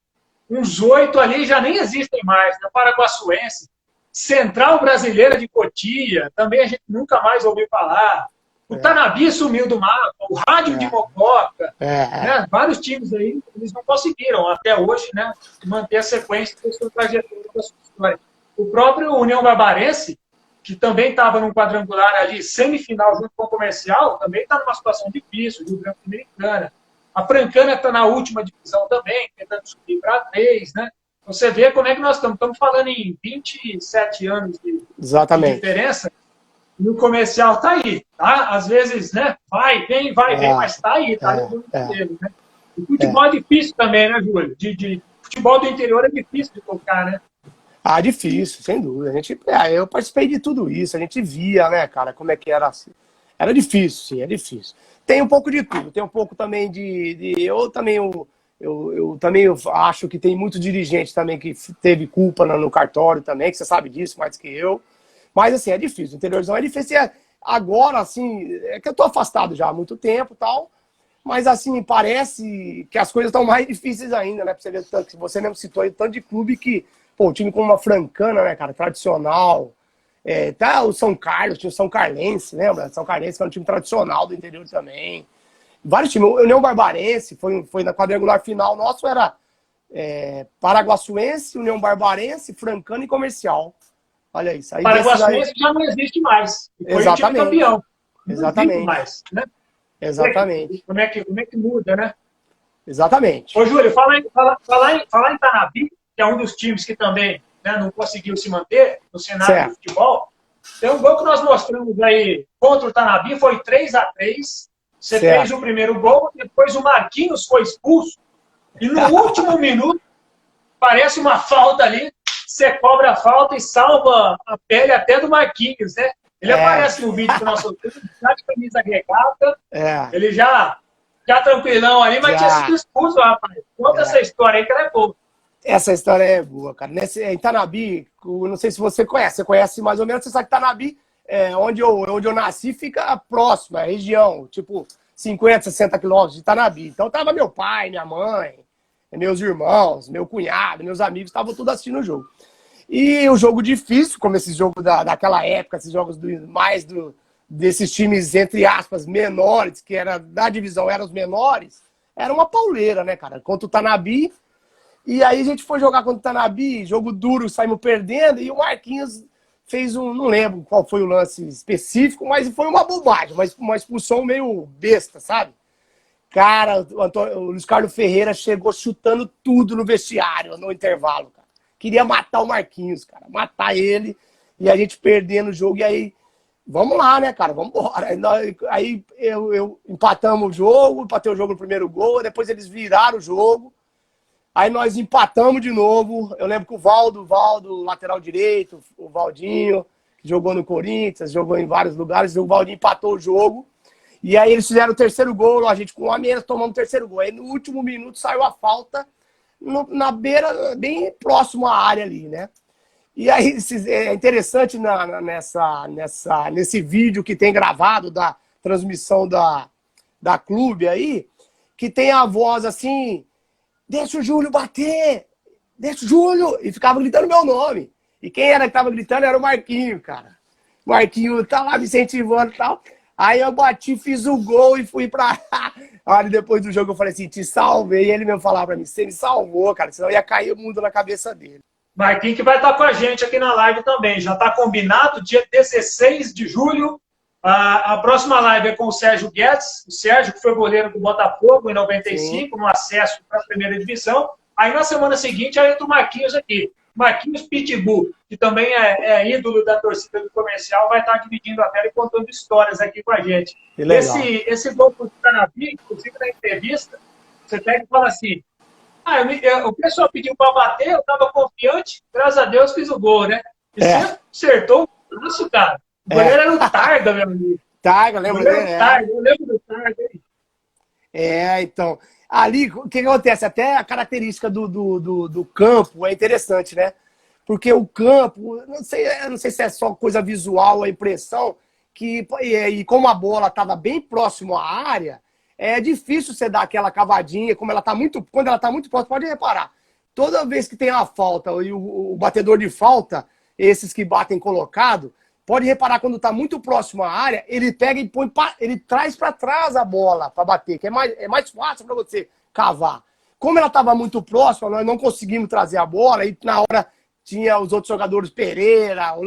uns 8 ali já nem existem mais, né? Paraguaçuense, Central Brasileira de Cotia, também a gente nunca mais ouviu falar. O Tanabi sumiu do mapa, o Rádio de Mococa, né? Vários times aí, eles não conseguiram até hoje, né, manter a sequência da sua trajetória, da sua história. O próprio União Barbarense, que também estava num quadrangular ali, semifinal junto com o Comercial, também está numa situação difícil, Rio Branco Americana. A Francana está na última divisão também, tentando subir para 3, né? Você vê como é que nós estamos. Estamos falando em 27 anos de diferença, e o Comercial está aí, tá? Às vezes, né, vai, vem, mas está aí, tá no inteiro, né? O futebol é difícil também, né, Júlio? Futebol do interior é difícil de tocar, né? Difícil, sem dúvida. Eu participei de tudo isso, a gente via, né, cara, como é que era assim. Era difícil, sim, é difícil. Tem um pouco de tudo, tem um pouco também eu também acho que tem muito dirigente também que teve culpa no cartório também, que você sabe disso mais que eu. Mas, assim, é difícil, o interiorzão é difícil. Agora, assim, é que eu tô afastado já há muito tempo e tal, mas, assim, parece que as coisas estão mais difíceis ainda, né? Pra você ver, tanto que você mesmo citou aí, tanto de clube que, pô, um time como uma Francana, né, cara, tradicional, tá o São Carlos, tinha o São Carlense, lembra? São Carlense, que era um time tradicional do interior também. Vários times, o União Barbarense, foi na quadrangular final, nosso era Paraguaçuense, União Barbarense, Francana e Comercial. Olha isso. Aí Paraguaçuense já não existe mais. Foi o time campeão. Exatamente. Não mais, né? Exatamente. Como é que muda, né? Exatamente. Ô, Júlio, falar em Tanabi, que é um dos times que também, né, não conseguiu se manter no cenário do futebol. Tem um gol que nós mostramos aí contra o Tanabi, foi 3-3. Você fez o primeiro gol, depois o Marquinhos foi expulso. E no último minuto, parece uma falta ali, você cobra a falta e salva a pele até do Marquinhos, né? Ele aparece no vídeo que nós soltamos, já de camisa regata, ele já tranquilão ali, mas tinha sido expulso, rapaz. Conta essa história aí que ela é boa. Essa história é boa, cara. Em Tanabi, não sei se você conhece mais ou menos, você sabe que Tanabi, onde eu nasci, fica próximo, é região, tipo 50, 60 quilômetros de Tanabi. Então tava meu pai, minha mãe, meus irmãos, meu cunhado, meus amigos, estavam tudo assistindo o jogo. E o jogo difícil, como esse jogo daquela época, esses jogos desses times, entre aspas, menores, que era da divisão, eram os menores, era uma pauleira, né, cara? Contra o Tanabi. E aí a gente foi jogar contra o Tanabi, jogo duro, saímos perdendo, e o Marquinhos fez não lembro qual foi o lance específico, mas foi uma bobagem, uma expulsão meio besta, sabe? Cara, o Luiz Carlos Ferreira chegou chutando tudo no vestiário, no intervalo, cara. Queria matar o Marquinhos, cara, matar ele, e a gente perdendo o jogo, e aí, vamos lá, né, cara, vamos embora. Aí eu empatamos o jogo, empatei o jogo no primeiro gol, depois eles viraram o jogo. Aí nós empatamos de novo. Eu lembro que o Valdo, lateral direito, o Valdinho, que jogou no Corinthians, jogou em vários lugares, o Valdinho empatou o jogo. E aí eles fizeram o terceiro gol, a gente com uma menos tomamos o terceiro gol. Aí no último minuto saiu a falta na beira, bem próximo à área ali, né? E aí é interessante nesse vídeo que tem gravado da transmissão da clube aí, que tem a voz assim, deixa o Júlio bater, deixa o Júlio, e ficava gritando meu nome. E quem era que tava gritando era o Marquinho, cara. O Marquinho tá lá me incentivando e tal. Aí eu bati, fiz o gol e fui pra... Aí depois do jogo eu falei assim, te salvei. E ele mesmo falava pra mim, você me salvou, cara, senão ia cair o mundo na cabeça dele. Marquinhos que vai estar com a gente aqui na live também. Já está combinado, dia 16 de julho. A próxima live é com o Sérgio Guedes. O Sérgio, que foi goleiro do Botafogo em 95, no acesso para a primeira divisão. Aí na semana seguinte, aí entra o Marquinhos aqui. Marquinhos Pitbull, que também é ídolo da torcida do Comercial, vai estar dividindo a tela e contando histórias aqui com a gente. Esse gol para o Canavi, inclusive na entrevista, você pega e fala assim, o pessoal pediu para bater, eu estava confiante, graças a Deus fiz o gol, né? E você acertou o braço, cara. O goleiro era o Targa, meu amigo. Targa, lembra dele? Eu lembro do Targa. Então. Ali, o que acontece? Até a característica do campo é interessante, né? Porque o campo, não sei se é só coisa visual, a impressão, e como a bola estava bem próximo à área, é difícil você dar aquela cavadinha, quando ela está muito próxima, pode reparar. Toda vez que tem uma falta, e o batedor de falta, esses que batem colocado, pode reparar quando está muito próximo à área, ele pega e ele traz para trás a bola para bater, que é mais fácil para você cavar. Como ela estava muito próxima, nós não conseguimos trazer a bola, e na hora tinha os outros jogadores, Pereira, o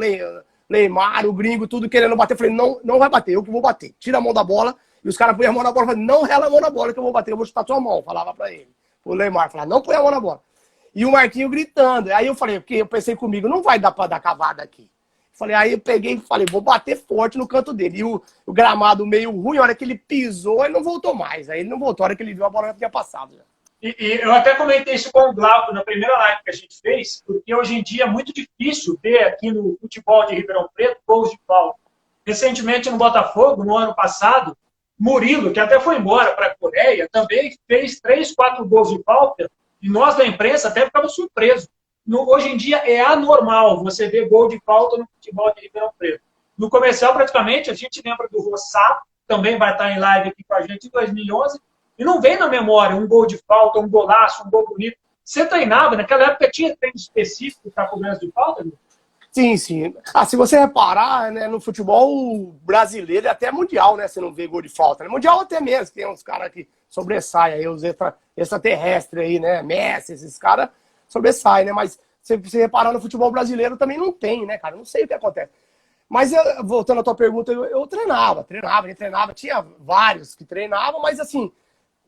Leymar, o Gringo, tudo querendo bater. Eu falei, não vai bater, eu que vou bater. Tira a mão da bola, e os caras põem a mão na bola, eu falei, não rela a mão na bola que eu vou bater, eu vou chutar sua mão, falava para ele. O Leymar falava, não põe a mão na bola. E o Marquinho gritando. Aí eu falei, porque eu pensei comigo, não vai dar para dar cavada aqui. Aí eu peguei e falei, vou bater forte no canto dele. E o gramado meio ruim, a hora que ele pisou, ele não voltou mais. Aí ele não voltou, a hora que ele viu, a bola já tinha passado. Já. E eu até comentei isso com o Glauco na primeira live que a gente fez, porque hoje em dia é muito difícil ver aqui no futebol de Ribeirão Preto gols de falta. Recentemente no Botafogo, no ano passado, Murilo, que até foi embora para a Coreia, também fez 3, 4 gols de falta, e nós da imprensa até ficamos surpresos. Hoje em dia é anormal você ver gol de falta no futebol de Ribeirão Preto. No Comercial, praticamente, a gente lembra do Rossá, também vai estar em live aqui com a gente em 2011, e não vem na memória um gol de falta, um golaço, um gol bonito. Você treinava, naquela época tinha treino específico para cobrança de falta? Viu? Sim. Se você reparar, né, no futebol brasileiro, até mundial, né, você não vê gol de falta. Né? Mundial até mesmo, tem uns caras que sobressaem, aí, os extraterrestres aí, né, Messi, esses caras sobressai, né? Mas se você reparar no futebol brasileiro também não tem, né, cara? Não sei o que acontece. Mas voltando à tua pergunta, eu treinava, tinha vários que treinavam, mas assim,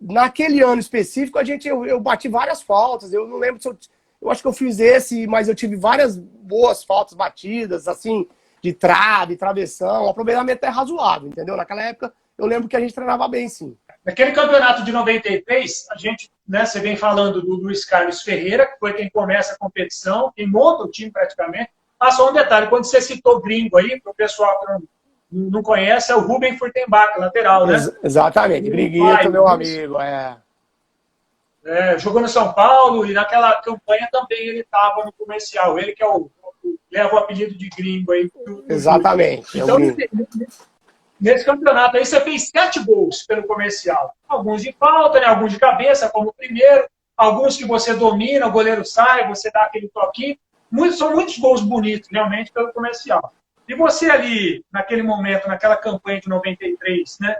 naquele ano específico, eu bati várias faltas. Eu não lembro se eu acho que eu fiz esse, mas eu tive várias boas faltas batidas, assim, de trave, travessão, o aproveitamento é razoável, entendeu? Naquela época, eu lembro que a gente treinava bem, sim. Naquele campeonato de 93, a gente, né, você vem falando do Luiz Carlos Ferreira, que foi quem começa a competição, quem monta o time praticamente. Só um detalhe, quando você citou gringo aí, para o pessoal que não conhece, é o Rubem Furtenbach, lateral, né? Exatamente, Gringuito, meu amigo, jogou no São Paulo e naquela campanha também ele estava no Comercial. Ele que leva o apelido de gringo aí. Exatamente. Então, nesse campeonato aí, você fez 7 gols pelo Comercial. Alguns de falta, né? Alguns de cabeça, como o primeiro. Alguns que você domina, o goleiro sai, você dá aquele toquinho. São muitos gols bonitos, realmente, pelo Comercial. E você ali, naquele momento, naquela campanha de 93, né?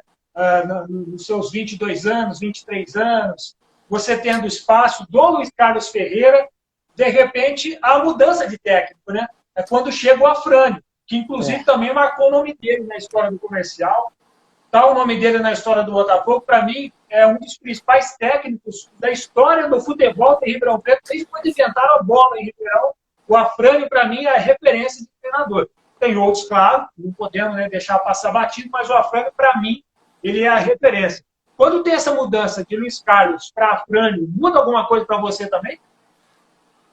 Nos seus 22 anos, 23 anos, você tendo espaço do Luiz Carlos Ferreira, de repente, a mudança de técnico, né? É quando chega o Afrânio, que inclusive também marcou o nome dele na história do Comercial. Tá o nome dele na história do Botafogo, para mim, é um dos principais técnicos da história do futebol de Ribeirão Preto, desde quando inventaram a bola em Ribeirão. O Afrânio, para mim, é a referência de treinador. Tem outros, claro, não podemos, né, deixar passar batido, mas o Afrânio, para mim, ele é a referência. Quando tem essa mudança de Luiz Carlos para Afrânio, muda alguma coisa para você também?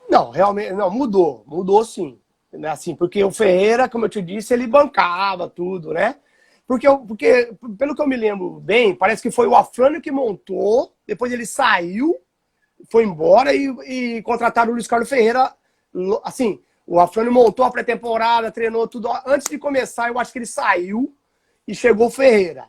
Não, realmente, não, mudou sim. Né? Assim, porque o Ferreira, como eu te disse, ele bancava tudo, né? Porque, pelo que eu me lembro bem, parece que foi o Afrânio que montou, depois ele saiu, foi embora e contrataram o Luiz Carlos Ferreira. Assim, o Afrânio montou a pré-temporada, treinou tudo. Antes de começar, eu acho que ele saiu e chegou o Ferreira.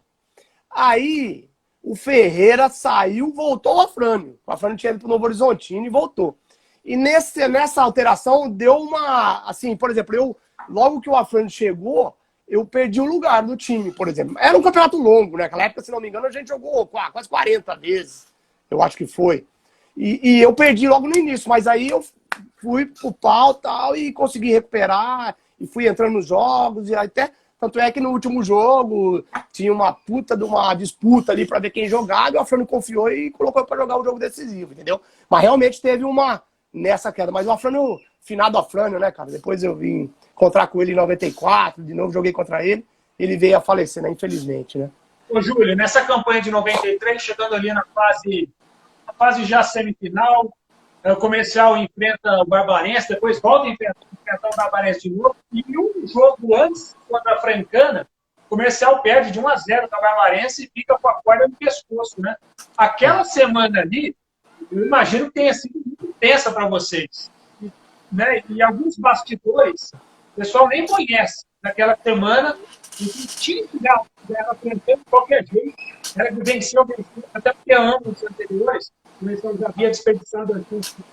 Aí, o Ferreira saiu, voltou o Afrânio. O Afrânio tinha ido para o Novo Horizontino e voltou. E nessa alteração deu uma... Assim, por exemplo, logo que o Afrânio chegou, eu perdi o lugar no time, por exemplo. Era um campeonato longo, né? Naquela época, se não me engano, a gente jogou quase 40 vezes. Eu acho que foi. E eu perdi logo no início, mas aí eu fui pro pau e tal, e consegui recuperar, e fui entrando nos jogos, e até... Tanto é que no último jogo tinha uma puta de uma disputa ali para ver quem jogava, e o Afrânio confiou e colocou para jogar o jogo decisivo, entendeu? Mas realmente teve uma nessa queda. Mas o Afrânio, finado Afrânio, né, cara? Depois eu vim encontrar com ele em 94, de novo joguei contra ele, ele veio a falecer, né? Infelizmente, né? Ô, Júlio, nessa campanha de 93, chegando ali na fase já semifinal, o Comercial enfrenta o Barbarense, depois volta a enfrentar o Barbarense de novo, e um jogo antes, contra a Francana, o Comercial perde de 1-0 para o Barbarense e fica com a corda no pescoço, né? Aquela semana ali, eu imagino que tenha sido muito intensa para vocês, né? E alguns bastidores, o pessoal nem conhece. Naquela semana, o time que ganhava a Francana de qualquer jeito, era que venceu, até porque ambos anteriores, o Comercial já havia desperdiçado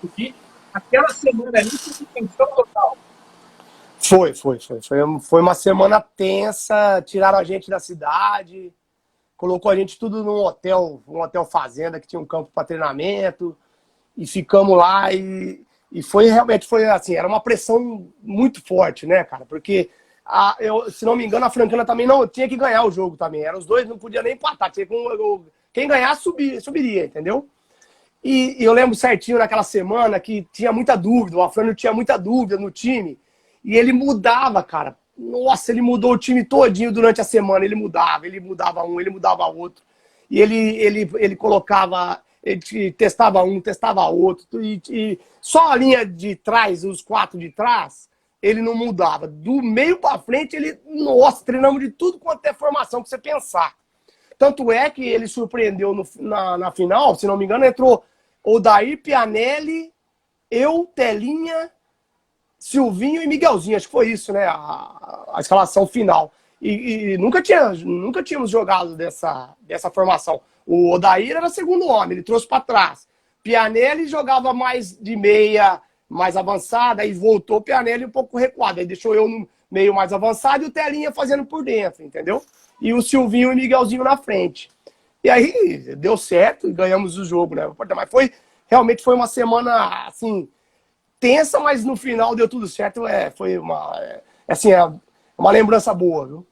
aqui. Aquela semana ali foi tensão total. Foi uma semana tensa, tiraram a gente da cidade, colocou a gente tudo num hotel, um hotel fazenda que tinha um campo para treinamento, e ficamos lá e realmente foi assim, era uma pressão muito forte, né, cara? Porque, se não me engano, a Francana também não tinha que ganhar o jogo também, eram os dois, não podia nem empatar, quem ganhar subiria, entendeu? E eu lembro certinho naquela semana que tinha muita dúvida, o Afrânio tinha muita dúvida no time, e ele mudava, cara. Nossa, ele mudou o time todinho durante a semana, ele mudava um, ele mudava outro. E ele colocava, ele testava um, testava outro, e só a linha de trás, os 4 de trás, ele não mudava. Do meio pra frente, nossa, treinamos de tudo quanto é formação que você pensar. Tanto é que ele surpreendeu na final, se não me engano, entrou Odair, Pianelli, eu, Telinha, Silvinho e Miguelzinho. Acho que foi isso, né? A escalação final. E nunca tínhamos jogado dessa formação. O Odair era segundo homem, ele trouxe para trás. Pianelli jogava mais de meia, mais avançada, aí voltou o Pianelli um pouco recuado. Aí deixou eu no meio mais avançado e o Telinha fazendo por dentro, entendeu? E o Silvinho e o Miguelzinho na frente. E aí deu certo e ganhamos o jogo, né? Mas realmente foi uma semana, assim, tensa, mas no final deu tudo certo. Foi uma lembrança boa, viu?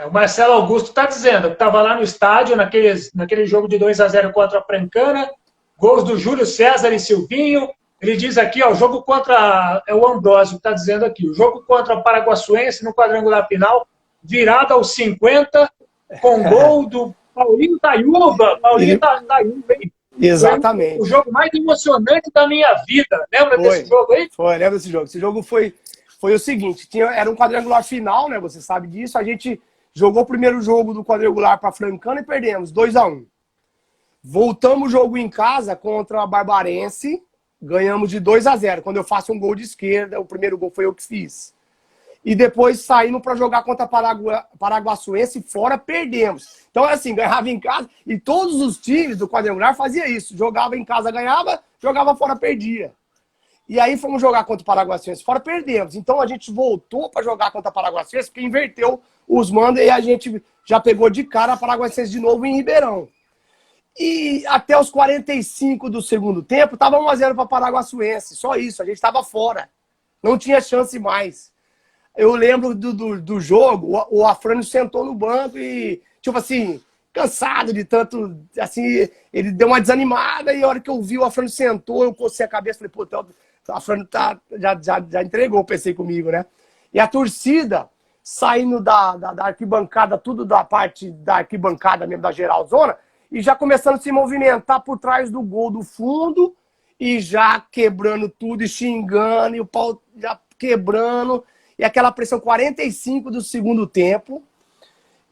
O Marcelo Augusto está dizendo que estava lá no estádio, naquele jogo de 2-0 contra a Francana, gols do Júlio César e Silvinho. Ele diz aqui, ó, o jogo contra... É o Ambrósio que está dizendo aqui. O jogo contra o Paraguaçuense no quadrangular final, virada aos 50, com gol do Paulinho Tayuba. Paulinho Tayuba, hein? Exatamente. Foi o jogo mais emocionante da minha vida. Lembra desse jogo aí? Lembro desse jogo. Esse jogo foi o seguinte, era um quadrangular final, né? Você sabe disso. A gente jogou o primeiro jogo do quadrangular para Francana e perdemos, 2-1. Voltamos o jogo em casa contra a Barbarense, ganhamos de 2-0. Quando eu faço um gol de esquerda, o primeiro gol foi eu que fiz. E depois saímos para jogar contra a Paraguaçuense fora, perdemos. Então, assim, ganhava em casa e todos os times do quadrangular faziam isso. Jogava em casa, ganhava, jogava fora, perdia. E aí fomos jogar contra o Paraguaçuense fora, perdemos. Então a gente voltou para jogar contra a Paraguaçuense, porque inverteu os mandos e a gente já pegou de cara a Paraguaçuense de novo em Ribeirão. E até os 45 do segundo tempo, estava 1-0 para a Paraguaçuense. Só isso, a gente estava fora. Não tinha chance mais. Eu lembro do jogo, o Afrânio sentou no banco e, tipo assim, cansado de tanto, assim, ele deu uma desanimada e a hora que eu vi o Afrânio sentou, eu cocei a cabeça e falei, pô, o Afrânio já entregou, pensei comigo, né? E a torcida saindo da arquibancada, tudo da parte da arquibancada mesmo, da geralzona, e já começando a se movimentar por trás do gol do fundo, e já quebrando tudo, e xingando, e o pau já quebrando, e aquela pressão 45 do segundo tempo.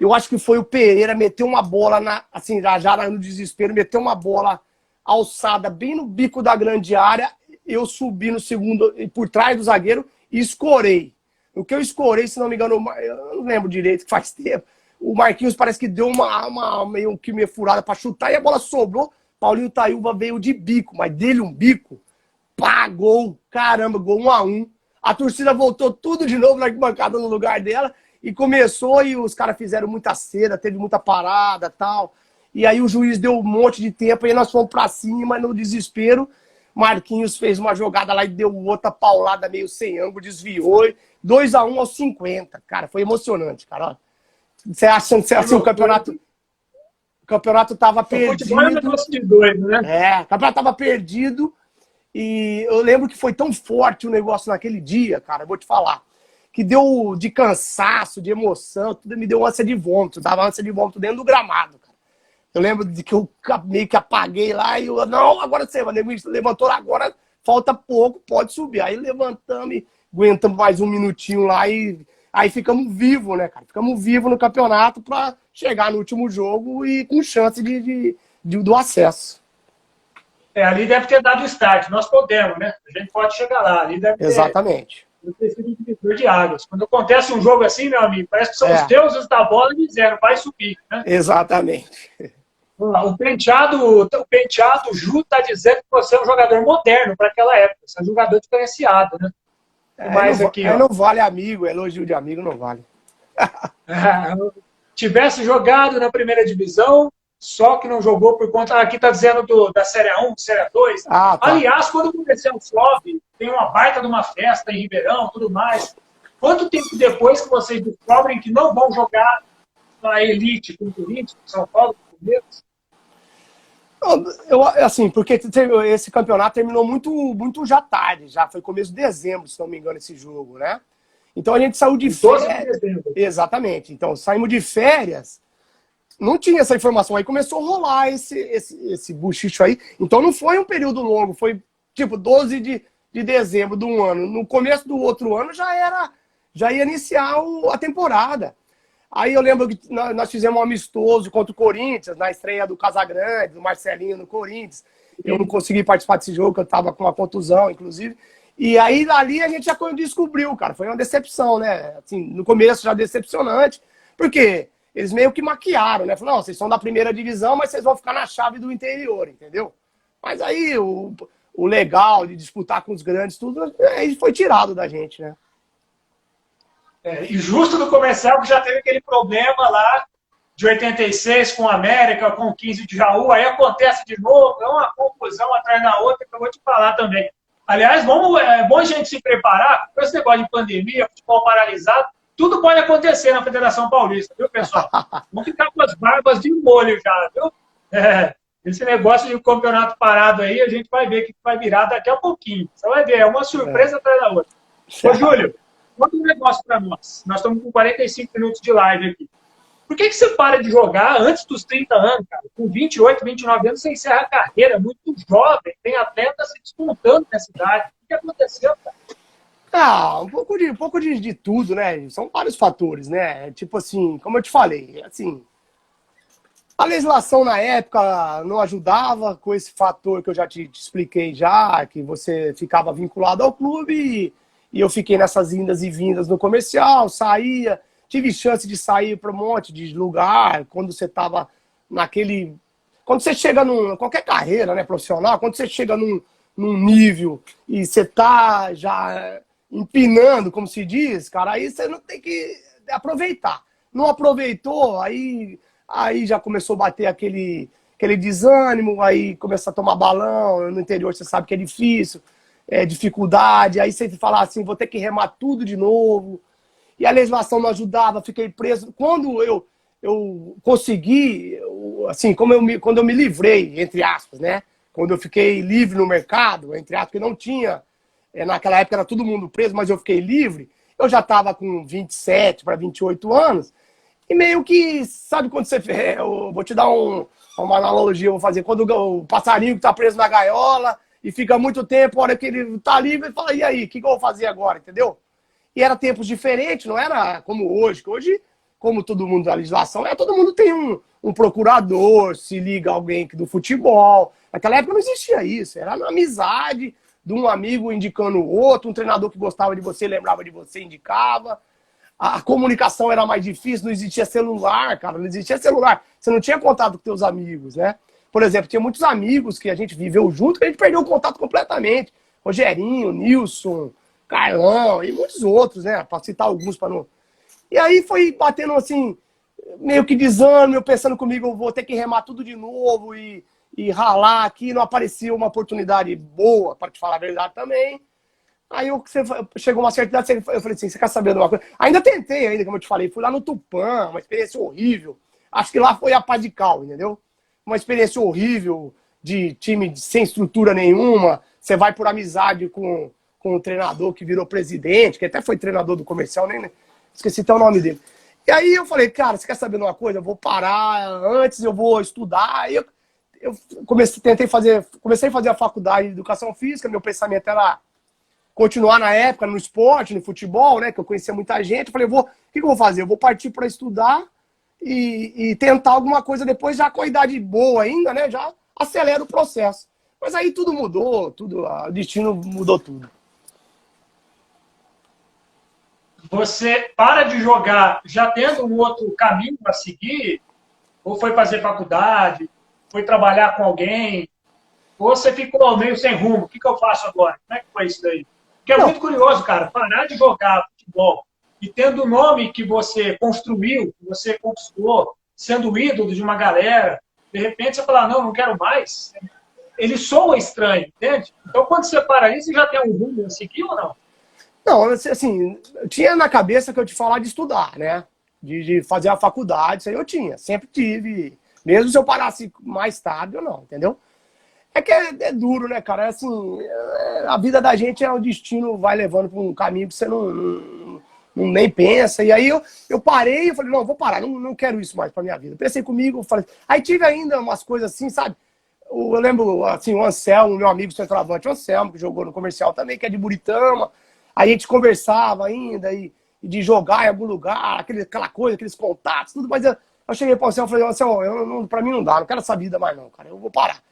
Eu acho que foi o Pereira, meteu uma bola, assim, já no desespero, meteu uma bola alçada bem no bico da grande área, eu subi no segundo, por trás do zagueiro, e escorei. O que eu escorei, se não me engano, eu não lembro direito, que faz tempo, o Marquinhos parece que deu uma meio furada para chutar, e a bola sobrou, Paulinho Taiúba veio de bico, mas dele um bico, pá, gol, caramba, gol 1-1. A torcida voltou tudo de novo na arquibancada no lugar dela, e começou, e os caras fizeram muita cera, teve muita parada e tal. E aí o juiz deu um monte de tempo, e nós fomos pra cima, no desespero. Marquinhos fez uma jogada lá e deu outra paulada meio sem ângulo, desviou. 2-1 aos 50. Cara, foi emocionante, cara. Você acha assim, o campeonato tava perdido. O futebol é um negócio de doido, né? O campeonato tava perdido. E eu lembro que foi tão forte o negócio naquele dia, cara, eu vou te falar, que deu de cansaço, de emoção, tudo me deu ânsia de vômito, dava ânsia de vômito dentro do gramado, cara. Eu lembro de que eu meio que apaguei lá e eu, não, agora você levantou agora, falta pouco, pode subir. Aí levantamos e aguentamos mais um minutinho lá e aí ficamos vivos, né, cara? Ficamos vivos no campeonato para chegar no último jogo e com chance do acesso. Ali deve ter dado start, nós podemos, né? A gente pode chegar lá, ali deve ter... Exatamente. Ter sido um divisor de águas. Quando acontece um jogo assim, meu amigo, parece que são os deuses da bola dizendo, vai subir, né? Exatamente. O penteado Ju está dizendo que você é um jogador moderno para aquela época. Você é um jogador diferenciado, né? Não vale amigo, elogio de amigo não vale. Tivesse jogado na primeira divisão, só que não jogou por conta... Aqui está dizendo da Série 1, Série 2. Tá. Aliás, quando o comercial sobe, tem uma baita de uma festa em Ribeirão, tudo mais. Quanto tempo depois que vocês descobrem que não vão jogar na elite, com o Corinthians, com São Paulo, com o Palmeiras? Assim, porque esse campeonato terminou muito já tarde, já foi começo de dezembro, se não me engano, esse jogo, né? Então a gente saiu de férias. Exatamente. Então saímos de férias, não tinha essa informação, aí começou a rolar esse buchicho aí. Então não foi um período longo, foi tipo 12 de dezembro de um ano. No começo do outro ano já ia iniciar a temporada. Aí eu lembro que nós fizemos um amistoso contra o Corinthians, na estreia do Casagrande, do Marcelinho no Corinthians. Eu não consegui participar desse jogo, que eu estava com uma contusão, inclusive. E aí, ali, a gente já descobriu, cara. Foi uma decepção, né? Assim, no começo, já decepcionante. Porque eles meio que maquiaram, né? Falaram, não, vocês são da primeira divisão, mas vocês vão ficar na chave do interior, entendeu? Mas aí, o legal de disputar com os grandes, tudo, aí foi tirado da gente, né? E justo no comercial que já teve aquele problema lá de 86 com a América, com o 15 de Jaú, aí acontece de novo, é uma confusão atrás da outra que eu vou te falar também. Aliás, é bom a gente se preparar com esse negócio de pandemia, futebol paralisado, tudo pode acontecer na Federação Paulista, viu, pessoal? Vamos ficar com as barbas de molho já, viu? Esse negócio de campeonato parado aí, a gente vai ver o que vai virar daqui a pouquinho. Você vai ver, é uma surpresa atrás da outra. Ô, Júlio, conta um negócio para nós. Nós estamos com 45 minutos de live aqui. Por que você para de jogar antes dos 30 anos, cara? Com 28, 29 anos, você encerra a carreira, muito jovem, tem atleta se despontando nessa idade. O que aconteceu, cara? Um pouco de tudo, né? São vários fatores, né? Tipo assim, como eu te falei, assim, a legislação na época não ajudava com esse fator que eu já te expliquei já, que você ficava vinculado ao clube e eu fiquei nessas indas e vindas no comercial, saía, tive chance de sair para um monte de lugar, quando você estava naquele... Quando você chega qualquer carreira, né, profissional, quando você chega num nível e você tá já empinando, como se diz, cara, aí você não tem que aproveitar. Não aproveitou, aí já começou a bater aquele desânimo, aí começa a tomar balão, no interior você sabe que é difícil, dificuldade, aí você fala assim, vou ter que remar tudo de novo, e a legislação não ajudava, fiquei preso. Quando eu consegui, assim, quando eu me livrei, entre aspas, né, quando eu fiquei livre no mercado, entre aspas, que não tinha, naquela época era todo mundo preso, mas eu fiquei livre, eu já estava com 27 para 28 anos, e meio que, sabe quando você... Eu vou te dar uma analogia, eu vou fazer, quando o passarinho que tá preso na gaiola e fica muito tempo, a hora que ele tá livre, ele fala, e aí, o que eu vou fazer agora, entendeu? E era tempos diferentes, não era como hoje, que hoje, como todo mundo da legislação, todo mundo tem um procurador, se liga alguém do futebol. Naquela época não existia isso, era na amizade de um amigo indicando o outro, um treinador que gostava de você, lembrava de você, indicava. A comunicação era mais difícil, não existia celular, cara, não existia celular. Você não tinha contato com seus amigos, né? Por exemplo, tinha muitos amigos que a gente viveu junto, que a gente perdeu o contato completamente. Rogerinho, Nilson, Carlão e muitos outros, né? Para citar alguns, para não... E aí foi batendo assim, meio que desânimo, eu pensando comigo, eu vou ter que remar tudo de novo e ralar aqui, não aparecia uma oportunidade boa, para te falar a verdade também. Aí chegou uma certa idade, eu falei assim, você quer saber de uma coisa? Ainda tentei, ainda, como eu te falei, fui lá no Tupã, uma experiência horrível. Acho que lá foi a pá de cal, entendeu? Uma experiência horrível de time sem estrutura nenhuma. Você vai por amizade com o treinador que virou presidente, que até foi treinador do Comercial, nem esqueci até o nome dele. E aí eu falei, cara, você quer saber de uma coisa? Eu vou parar, antes eu vou estudar. Aí eu comecei a fazer a faculdade de Educação Física, meu pensamento era continuar na época no esporte, no futebol, né? Que eu conhecia muita gente. Eu falei, o que eu vou fazer? Eu vou partir para estudar e tentar alguma coisa depois, já com a idade boa ainda, né? Já acelera o processo. Mas aí tudo mudou, o destino mudou tudo. Você para de jogar já tendo um outro caminho para seguir? Ou foi fazer faculdade? Foi trabalhar com alguém? Ou você ficou meio sem rumo? O que eu faço agora? Como é que foi isso daí? Porque é muito curioso, cara, parar de jogar futebol e tendo o nome que você construiu, que você conquistou, sendo ídolo de uma galera, de repente você fala, não quero mais. Ele soa estranho, entende? Então, quando você para ali, você já tem um rumo a seguir ou não? Não, assim, eu tinha na cabeça que eu te falar de estudar, né? De fazer a faculdade, isso aí eu tinha, sempre tive. Mesmo se eu parasse mais tarde ou não, entendeu? É que é duro, né, cara? Assim, a vida da gente o destino vai levando para um caminho que você não nem pensa. E aí eu parei e falei, não, vou parar, não quero isso mais para minha vida. Pensei comigo, falei. Aí tive ainda umas coisas assim, sabe? Eu lembro, assim, o Anselmo, meu amigo centroavante, o Anselmo, que jogou no Comercial também, que é de Buritama. Aí a gente conversava ainda e de jogar em algum lugar, aquela coisa, aqueles contatos, tudo. Mas eu cheguei para o Anselmo e falei, Anselmo, para mim não dá, não quero essa vida mais não, cara, eu vou parar.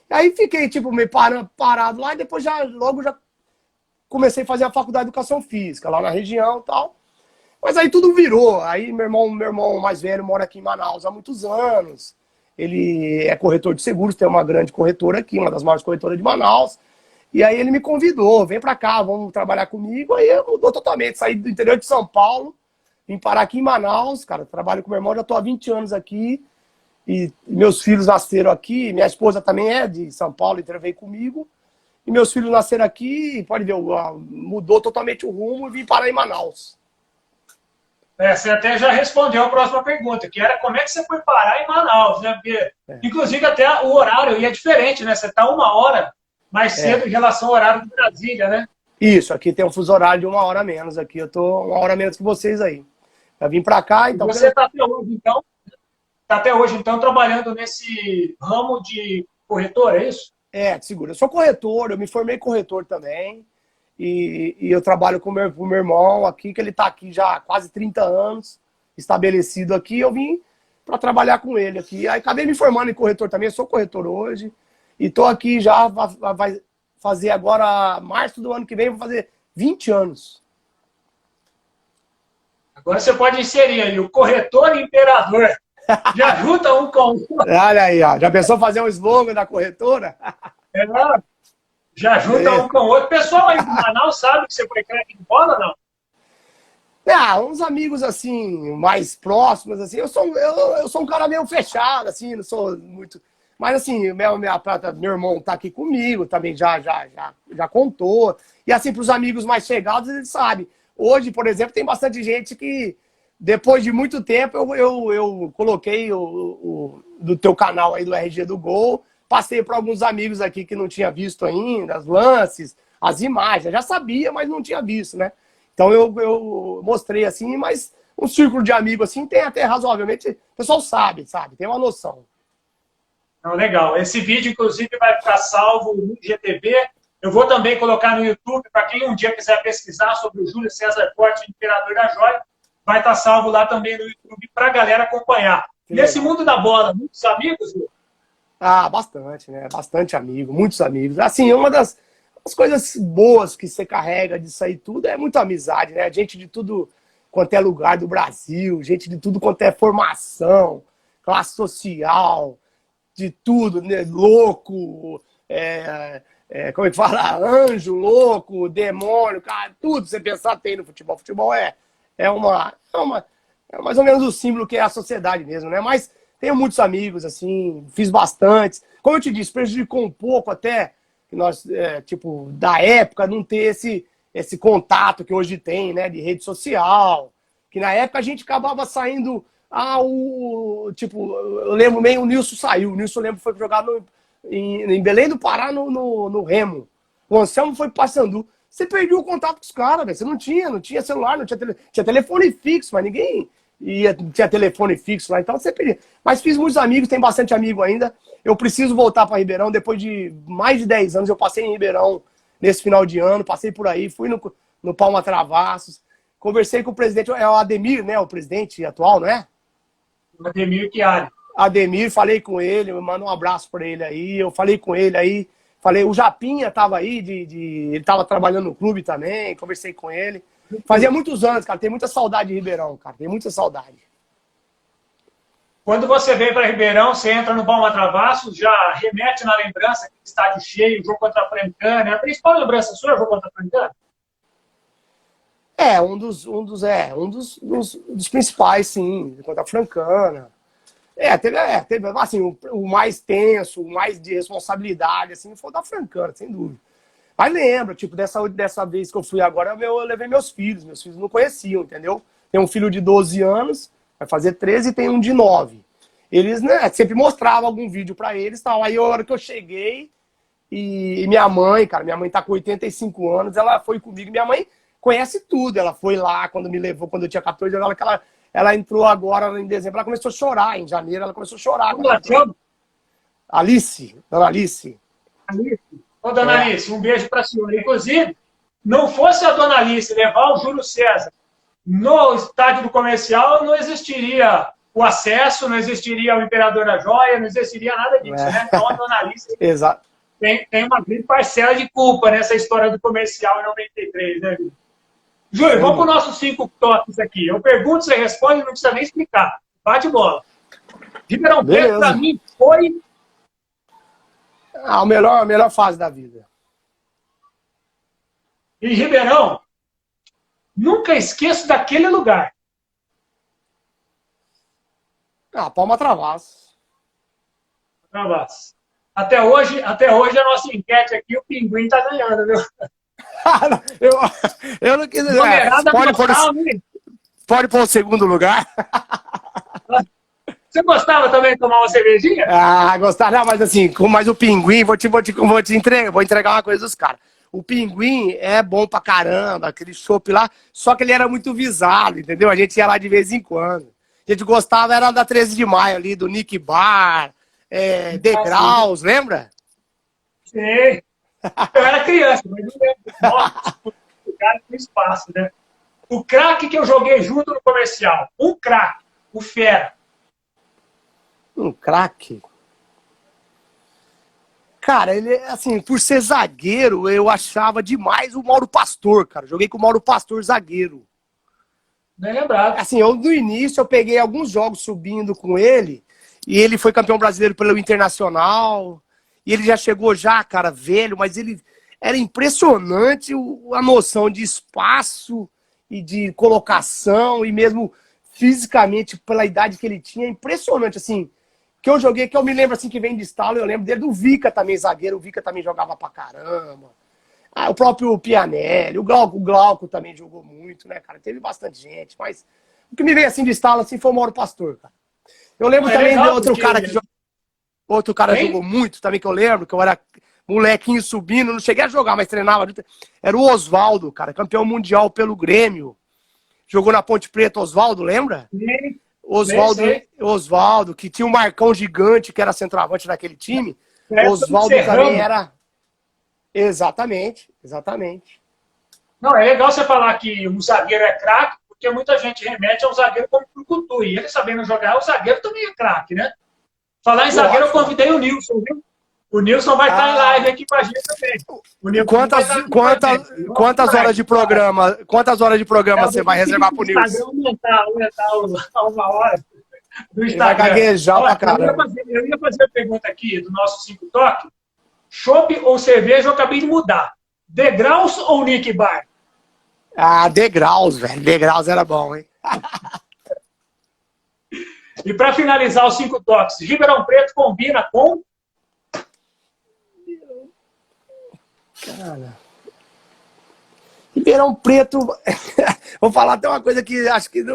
Aí fiquei, tipo, meio parado lá e depois logo já comecei a fazer a faculdade de Educação Física, lá na região e tal. Mas aí tudo virou. Aí meu irmão mais velho mora aqui em Manaus há muitos anos. Ele é corretor de seguros, tem uma grande corretora aqui, uma das maiores corretoras de Manaus. E aí ele me convidou, vem pra cá, vamos trabalhar comigo. Aí mudou totalmente, saí do interior de São Paulo, vim parar aqui em Manaus, cara, trabalho com meu irmão, já tô há 20 anos aqui. E meus filhos nasceram aqui, minha esposa também é de São Paulo, então veio comigo. E meus filhos nasceram aqui, pode ver, mudou totalmente o rumo e vim parar em Manaus. Você até já respondeu a próxima pergunta, que era como é que você foi parar em Manaus, né? Porque, inclusive, até o horário é diferente, né? Você está 1 hora mais cedo em relação ao horário de Brasília, né? Isso, aqui tem um fuso horário de 1 hora menos. Aqui eu tô 1 hora menos que vocês aí. Eu vim para cá, então... E você está até hoje, então, trabalhando nesse ramo de corretor, é isso? De seguro. Eu sou corretor, eu me formei corretor também. E eu trabalho com o meu irmão aqui, que ele está aqui já há quase 30 anos, estabelecido aqui. Eu vim para trabalhar com ele aqui. Aí acabei me formando em corretor também, eu sou corretor hoje. E estou aqui já, vai fazer agora, março do ano que vem, vou fazer 20 anos. Agora você pode inserir aí o corretor imperador. Já junta um com o outro. Olha aí, ó. Já pensou fazer um slogan da corretora? Já junta um com o outro. O pessoal aí do Manaus sabe que você foi craque de bola, não? Uns amigos, assim, mais próximos, assim. Eu sou um cara meio fechado, assim, não sou muito... Mas, assim, meu irmão tá aqui comigo, também já contou. E, assim, para os amigos mais chegados, eles sabem. Hoje, por exemplo, tem bastante gente que, depois de muito tempo, eu coloquei do teu canal aí, do RG do Gol, passei para alguns amigos aqui que não tinha visto ainda, os lances, as imagens. Eu já sabia, mas não tinha visto, né? Então eu mostrei assim, mas um círculo de amigos assim tem até razoavelmente, o pessoal sabe, tem uma noção. Não, legal. Esse vídeo, inclusive, vai ficar salvo no IGTV. Eu vou também colocar no YouTube, para quem um dia quiser pesquisar sobre o Júlio César Corte, Imperador da Joia, vai estar salvo lá também no YouTube para a galera acompanhar. Nesse mundo da bola, muitos amigos, Lu? Ah, bastante, né? Bastante amigo, muitos amigos. Assim, uma das coisas boas que você carrega disso aí tudo é muita amizade, né? Gente de tudo quanto é lugar do Brasil, gente de tudo quanto é formação, classe social, de tudo, né? Louco, como é que fala? Anjo, louco, demônio, cara, tudo você pensar tem no futebol. Futebol é mais ou menos o símbolo que é a sociedade mesmo, né? Mas tenho muitos amigos, assim, fiz bastante. Como eu te disse, prejudicou um pouco até que nós, tipo, da época, não ter esse contato que hoje tem, né? De rede social. Que na época a gente acabava saindo. Tipo, eu lembro bem, o Nilson saiu. O Nilson, eu lembro, foi jogar em Belém do Pará no Remo. O Anselmo foi para Paysandu. Você perdeu o contato com os caras, velho. Você não tinha celular, não tinha telefone fixo, mas ninguém tinha telefone fixo lá, então você perdia. Mas fiz muitos amigos, tem bastante amigo ainda. Eu preciso voltar para Ribeirão, depois de mais de 10 anos, eu passei em Ribeirão nesse final de ano, passei por aí, fui no Palma Travassos, conversei com o presidente, é o Ademir, né, o presidente atual, não é? Ademir Chiari. Ademir, falei com ele, manda um abraço para ele aí, eu falei com ele aí, o Japinha tava aí, ele tava trabalhando no clube também, conversei com ele. Fazia muitos anos, cara, tem muita saudade de Ribeirão, cara, tem muita saudade. Quando você vem para Ribeirão, você entra no Palma Travassos, já remete na lembrança, aquele estádio cheio, jogo contra a Francana. A principal lembrança sua é o jogo contra a Francana? Um dos principais, sim, contra a Francana. Teve assim, o mais tenso, o mais de responsabilidade, assim, foi o da Francana, sem dúvida. Mas lembro, tipo, dessa vez que eu fui agora, eu levei meus filhos não conheciam, entendeu? Tem um filho de 12 anos, vai fazer 13, e tem um de 9. Eles, né, sempre mostravam algum vídeo pra eles, tal. Aí a hora que eu cheguei, e minha mãe tá com 85 anos, ela foi comigo, minha mãe conhece tudo, ela foi lá, quando me levou, quando eu tinha 14 anos, ela entrou agora em dezembro, ela começou a chorar, em janeiro ela começou a chorar. Como ela chama? Alice, dona Alice. Alice. Ô, dona Alice, um beijo para a senhora. Inclusive, não fosse a dona Alice levar o Júlio César no estádio do Comercial, não existiria o acesso, não existiria o Imperador da Joia, não existiria nada disso, né? Então a dona Alice tem uma grande parcela de culpa nessa história do Comercial em 93, né, Júlio? Júlio, vamos para os nossos 5 toques aqui. Eu pergunto, você responde, não precisa nem explicar. Bate bola. Ribeirão Preto, para mim, foi... a melhor fase da vida. Em Ribeirão, nunca esqueço daquele lugar. Palma Travassos. Travassos. Até hoje, a nossa enquete aqui, o Pinguim tá ganhando, viu? eu não quis dizer. Pode pôr o segundo lugar. Você gostava também de tomar uma cervejinha? Gostava. Não, mas assim, mas o Pinguim, vou entregar uma coisa dos caras. O Pinguim é bom pra caramba, aquele chopp lá, só que ele era muito visado, entendeu? A gente ia lá de vez em quando. A gente gostava, era da 13 de maio ali, do Nick Bar, Degraus, lembra? Sim. Eu era criança, mas não lembro. Nossa, o cara tem espaço, né? O craque que eu joguei junto no Comercial. Um craque, o Fera. Um craque? Cara, ele, assim, por ser zagueiro, eu achava demais o Mauro Pastor, cara. Joguei com o Mauro Pastor, zagueiro. Bem lembrado. Assim, no início eu peguei alguns jogos subindo com ele, e ele foi campeão brasileiro pelo Internacional, e ele já chegou cara, velho, mas ele era impressionante a noção de espaço e de colocação, e mesmo fisicamente, pela idade que ele tinha, impressionante, assim, que eu joguei, que eu me lembro, assim, que vem de estalo, eu lembro dele do Vica também, zagueiro, o Vica também jogava pra caramba, o próprio Pianelli, o Glauco também jogou muito, né, cara, teve bastante gente, mas o que me veio, assim, de estalo, assim, foi o Mauro Pastor, cara. Eu lembro também de outro cara que jogou muito também, que eu lembro, que eu era molequinho subindo, não cheguei a jogar, mas treinava. Era o Oswaldo, cara, campeão mundial pelo Grêmio. Jogou na Ponte Preta, Oswaldo, lembra? Sim. Oswaldo, que tinha um Marcão gigante, que era centroavante daquele time. É, Oswaldo também era... Exatamente. Não, é legal você falar que um zagueiro é craque, porque muita gente remete a um zagueiro como o Cutu. E ele sabendo jogar, o zagueiro também é craque, né? Falar em zagueiro, eu convidei o Nilson, viu? O Nilson vai estar em live aqui com a gente também. Quantas horas de programa? Quantas horas de programa você vai reservar pro Nilson? Aumentar uma hora do Instagram. Vai gaguejar pra caramba. Eu ia fazer a pergunta aqui do nosso 5 Toque. Chopp ou cerveja, eu acabei de mudar. Degraus ou Nick Bar? Ah, Degraus, velho. Degraus era bom, hein? E para finalizar os 5 toques, Ribeirão Preto combina com... Cara... Ribeirão Preto... Vou falar até uma coisa que acho que...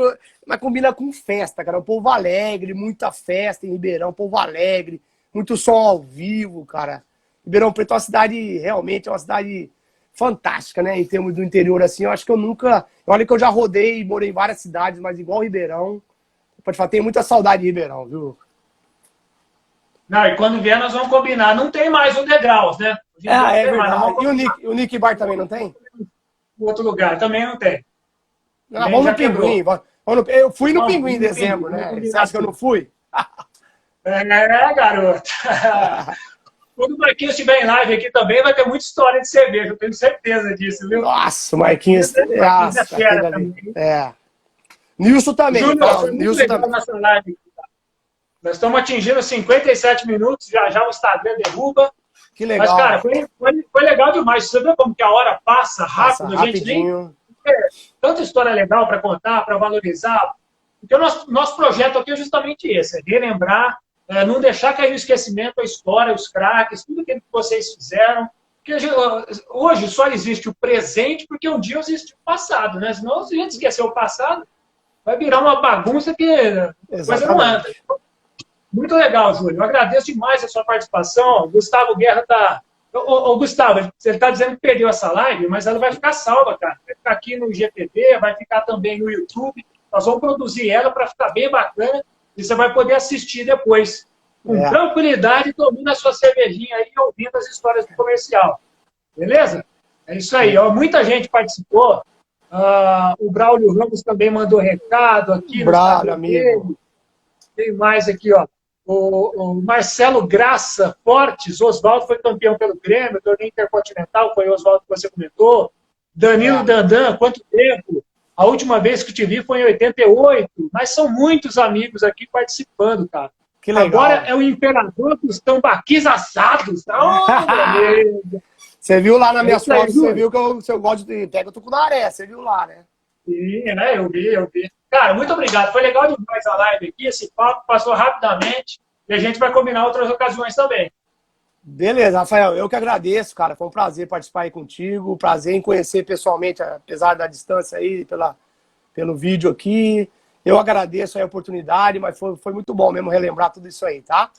Mas combina com festa, cara. O povo alegre, muita festa em Ribeirão, povo alegre, muito som ao vivo, cara. Ribeirão Preto é uma cidade, realmente, é uma cidade fantástica, né? Em termos do interior, assim, eu acho que eu nunca... Olha que eu já rodei, morei em várias cidades, mas igual Ribeirão... Pode falar, tenho muita saudade de Ribeirão, viu? Não, e quando vier nós vamos combinar. Não tem mais o Degraus, né? É verdade. E o Nick Bar também não tem? Em outro lugar, também não tem. Não, vamos no Pinguim. Eu fui no Pinguim em dezembro, né? Você acha que eu não fui? Garoto. Quando o Marquinhos estiver em live aqui também, vai ter muita história de cerveja. Eu tenho certeza disso, viu? Nossa, o Marquinhos... é fera também. Nilson também. Júnior, Nilson também. Nossa live. Nós estamos atingindo 57 minutos, já o Instagram derruba. Que legal. Mas, cara, foi legal demais. Você vê como que a hora passa rápido, a gente nem... Tanta história legal para contar, para valorizar. Porque o nosso projeto aqui é justamente esse, é relembrar, não deixar cair no esquecimento a história, os craques, tudo aquilo que vocês fizeram. Porque hoje só existe o presente porque um dia existe o passado, né? Senão, se a gente esquecer o passado, vai virar uma bagunça que a coisa não anda. Muito legal, Júlio. Eu agradeço demais a sua participação. O Gustavo Guerra está... Ô, Gustavo, ele está dizendo que perdeu essa live, mas ela vai ficar salva, cara. Vai ficar aqui no IGTV, vai ficar também no YouTube. Nós vamos produzir ela para ficar bem bacana e você vai poder assistir depois. Com tranquilidade, tomando a sua cervejinha aí e ouvindo as histórias do comercial. Beleza? É isso aí. Ó, muita gente participou. O Braulio Ramos também mandou recado aqui. Braulio, amigo. Tem mais aqui, ó. O Marcelo Graça Fortes, Oswaldo foi campeão pelo Grêmio, torneio intercontinental, foi o Oswaldo que você comentou. Danilo Dandan, quanto tempo? A última vez que te vi foi em 88, mas são muitos amigos aqui participando, cara. Que legal. Agora é o imperador dos tambaquis assados. Oh, você viu lá na minha foto, você viu que eu gosto de pega o tucunaré, você viu lá, né? Sim, né? Eu vi. Cara, muito obrigado. Foi legal demais a live aqui. Esse papo passou rapidamente e a gente vai combinar outras ocasiões também. Beleza, Rafael. Eu que agradeço, cara. Foi um prazer participar aí contigo. Prazer em conhecer pessoalmente, apesar da distância aí, pelo vídeo aqui. Eu agradeço a oportunidade, mas foi muito bom mesmo relembrar tudo isso aí, tá?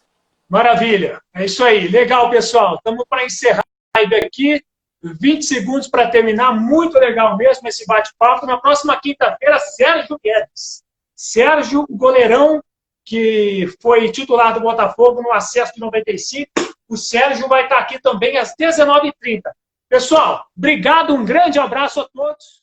Maravilha. É isso aí. Legal, pessoal. Estamos para encerrar a live aqui. 20 segundos para terminar, muito legal mesmo esse bate-papo. Na próxima quinta-feira, Sérgio Guedes. Sérgio, goleirão, que foi titular do Botafogo no acesso de 95. O Sérgio vai estar aqui também às 19h30. Pessoal, obrigado, um grande abraço a todos.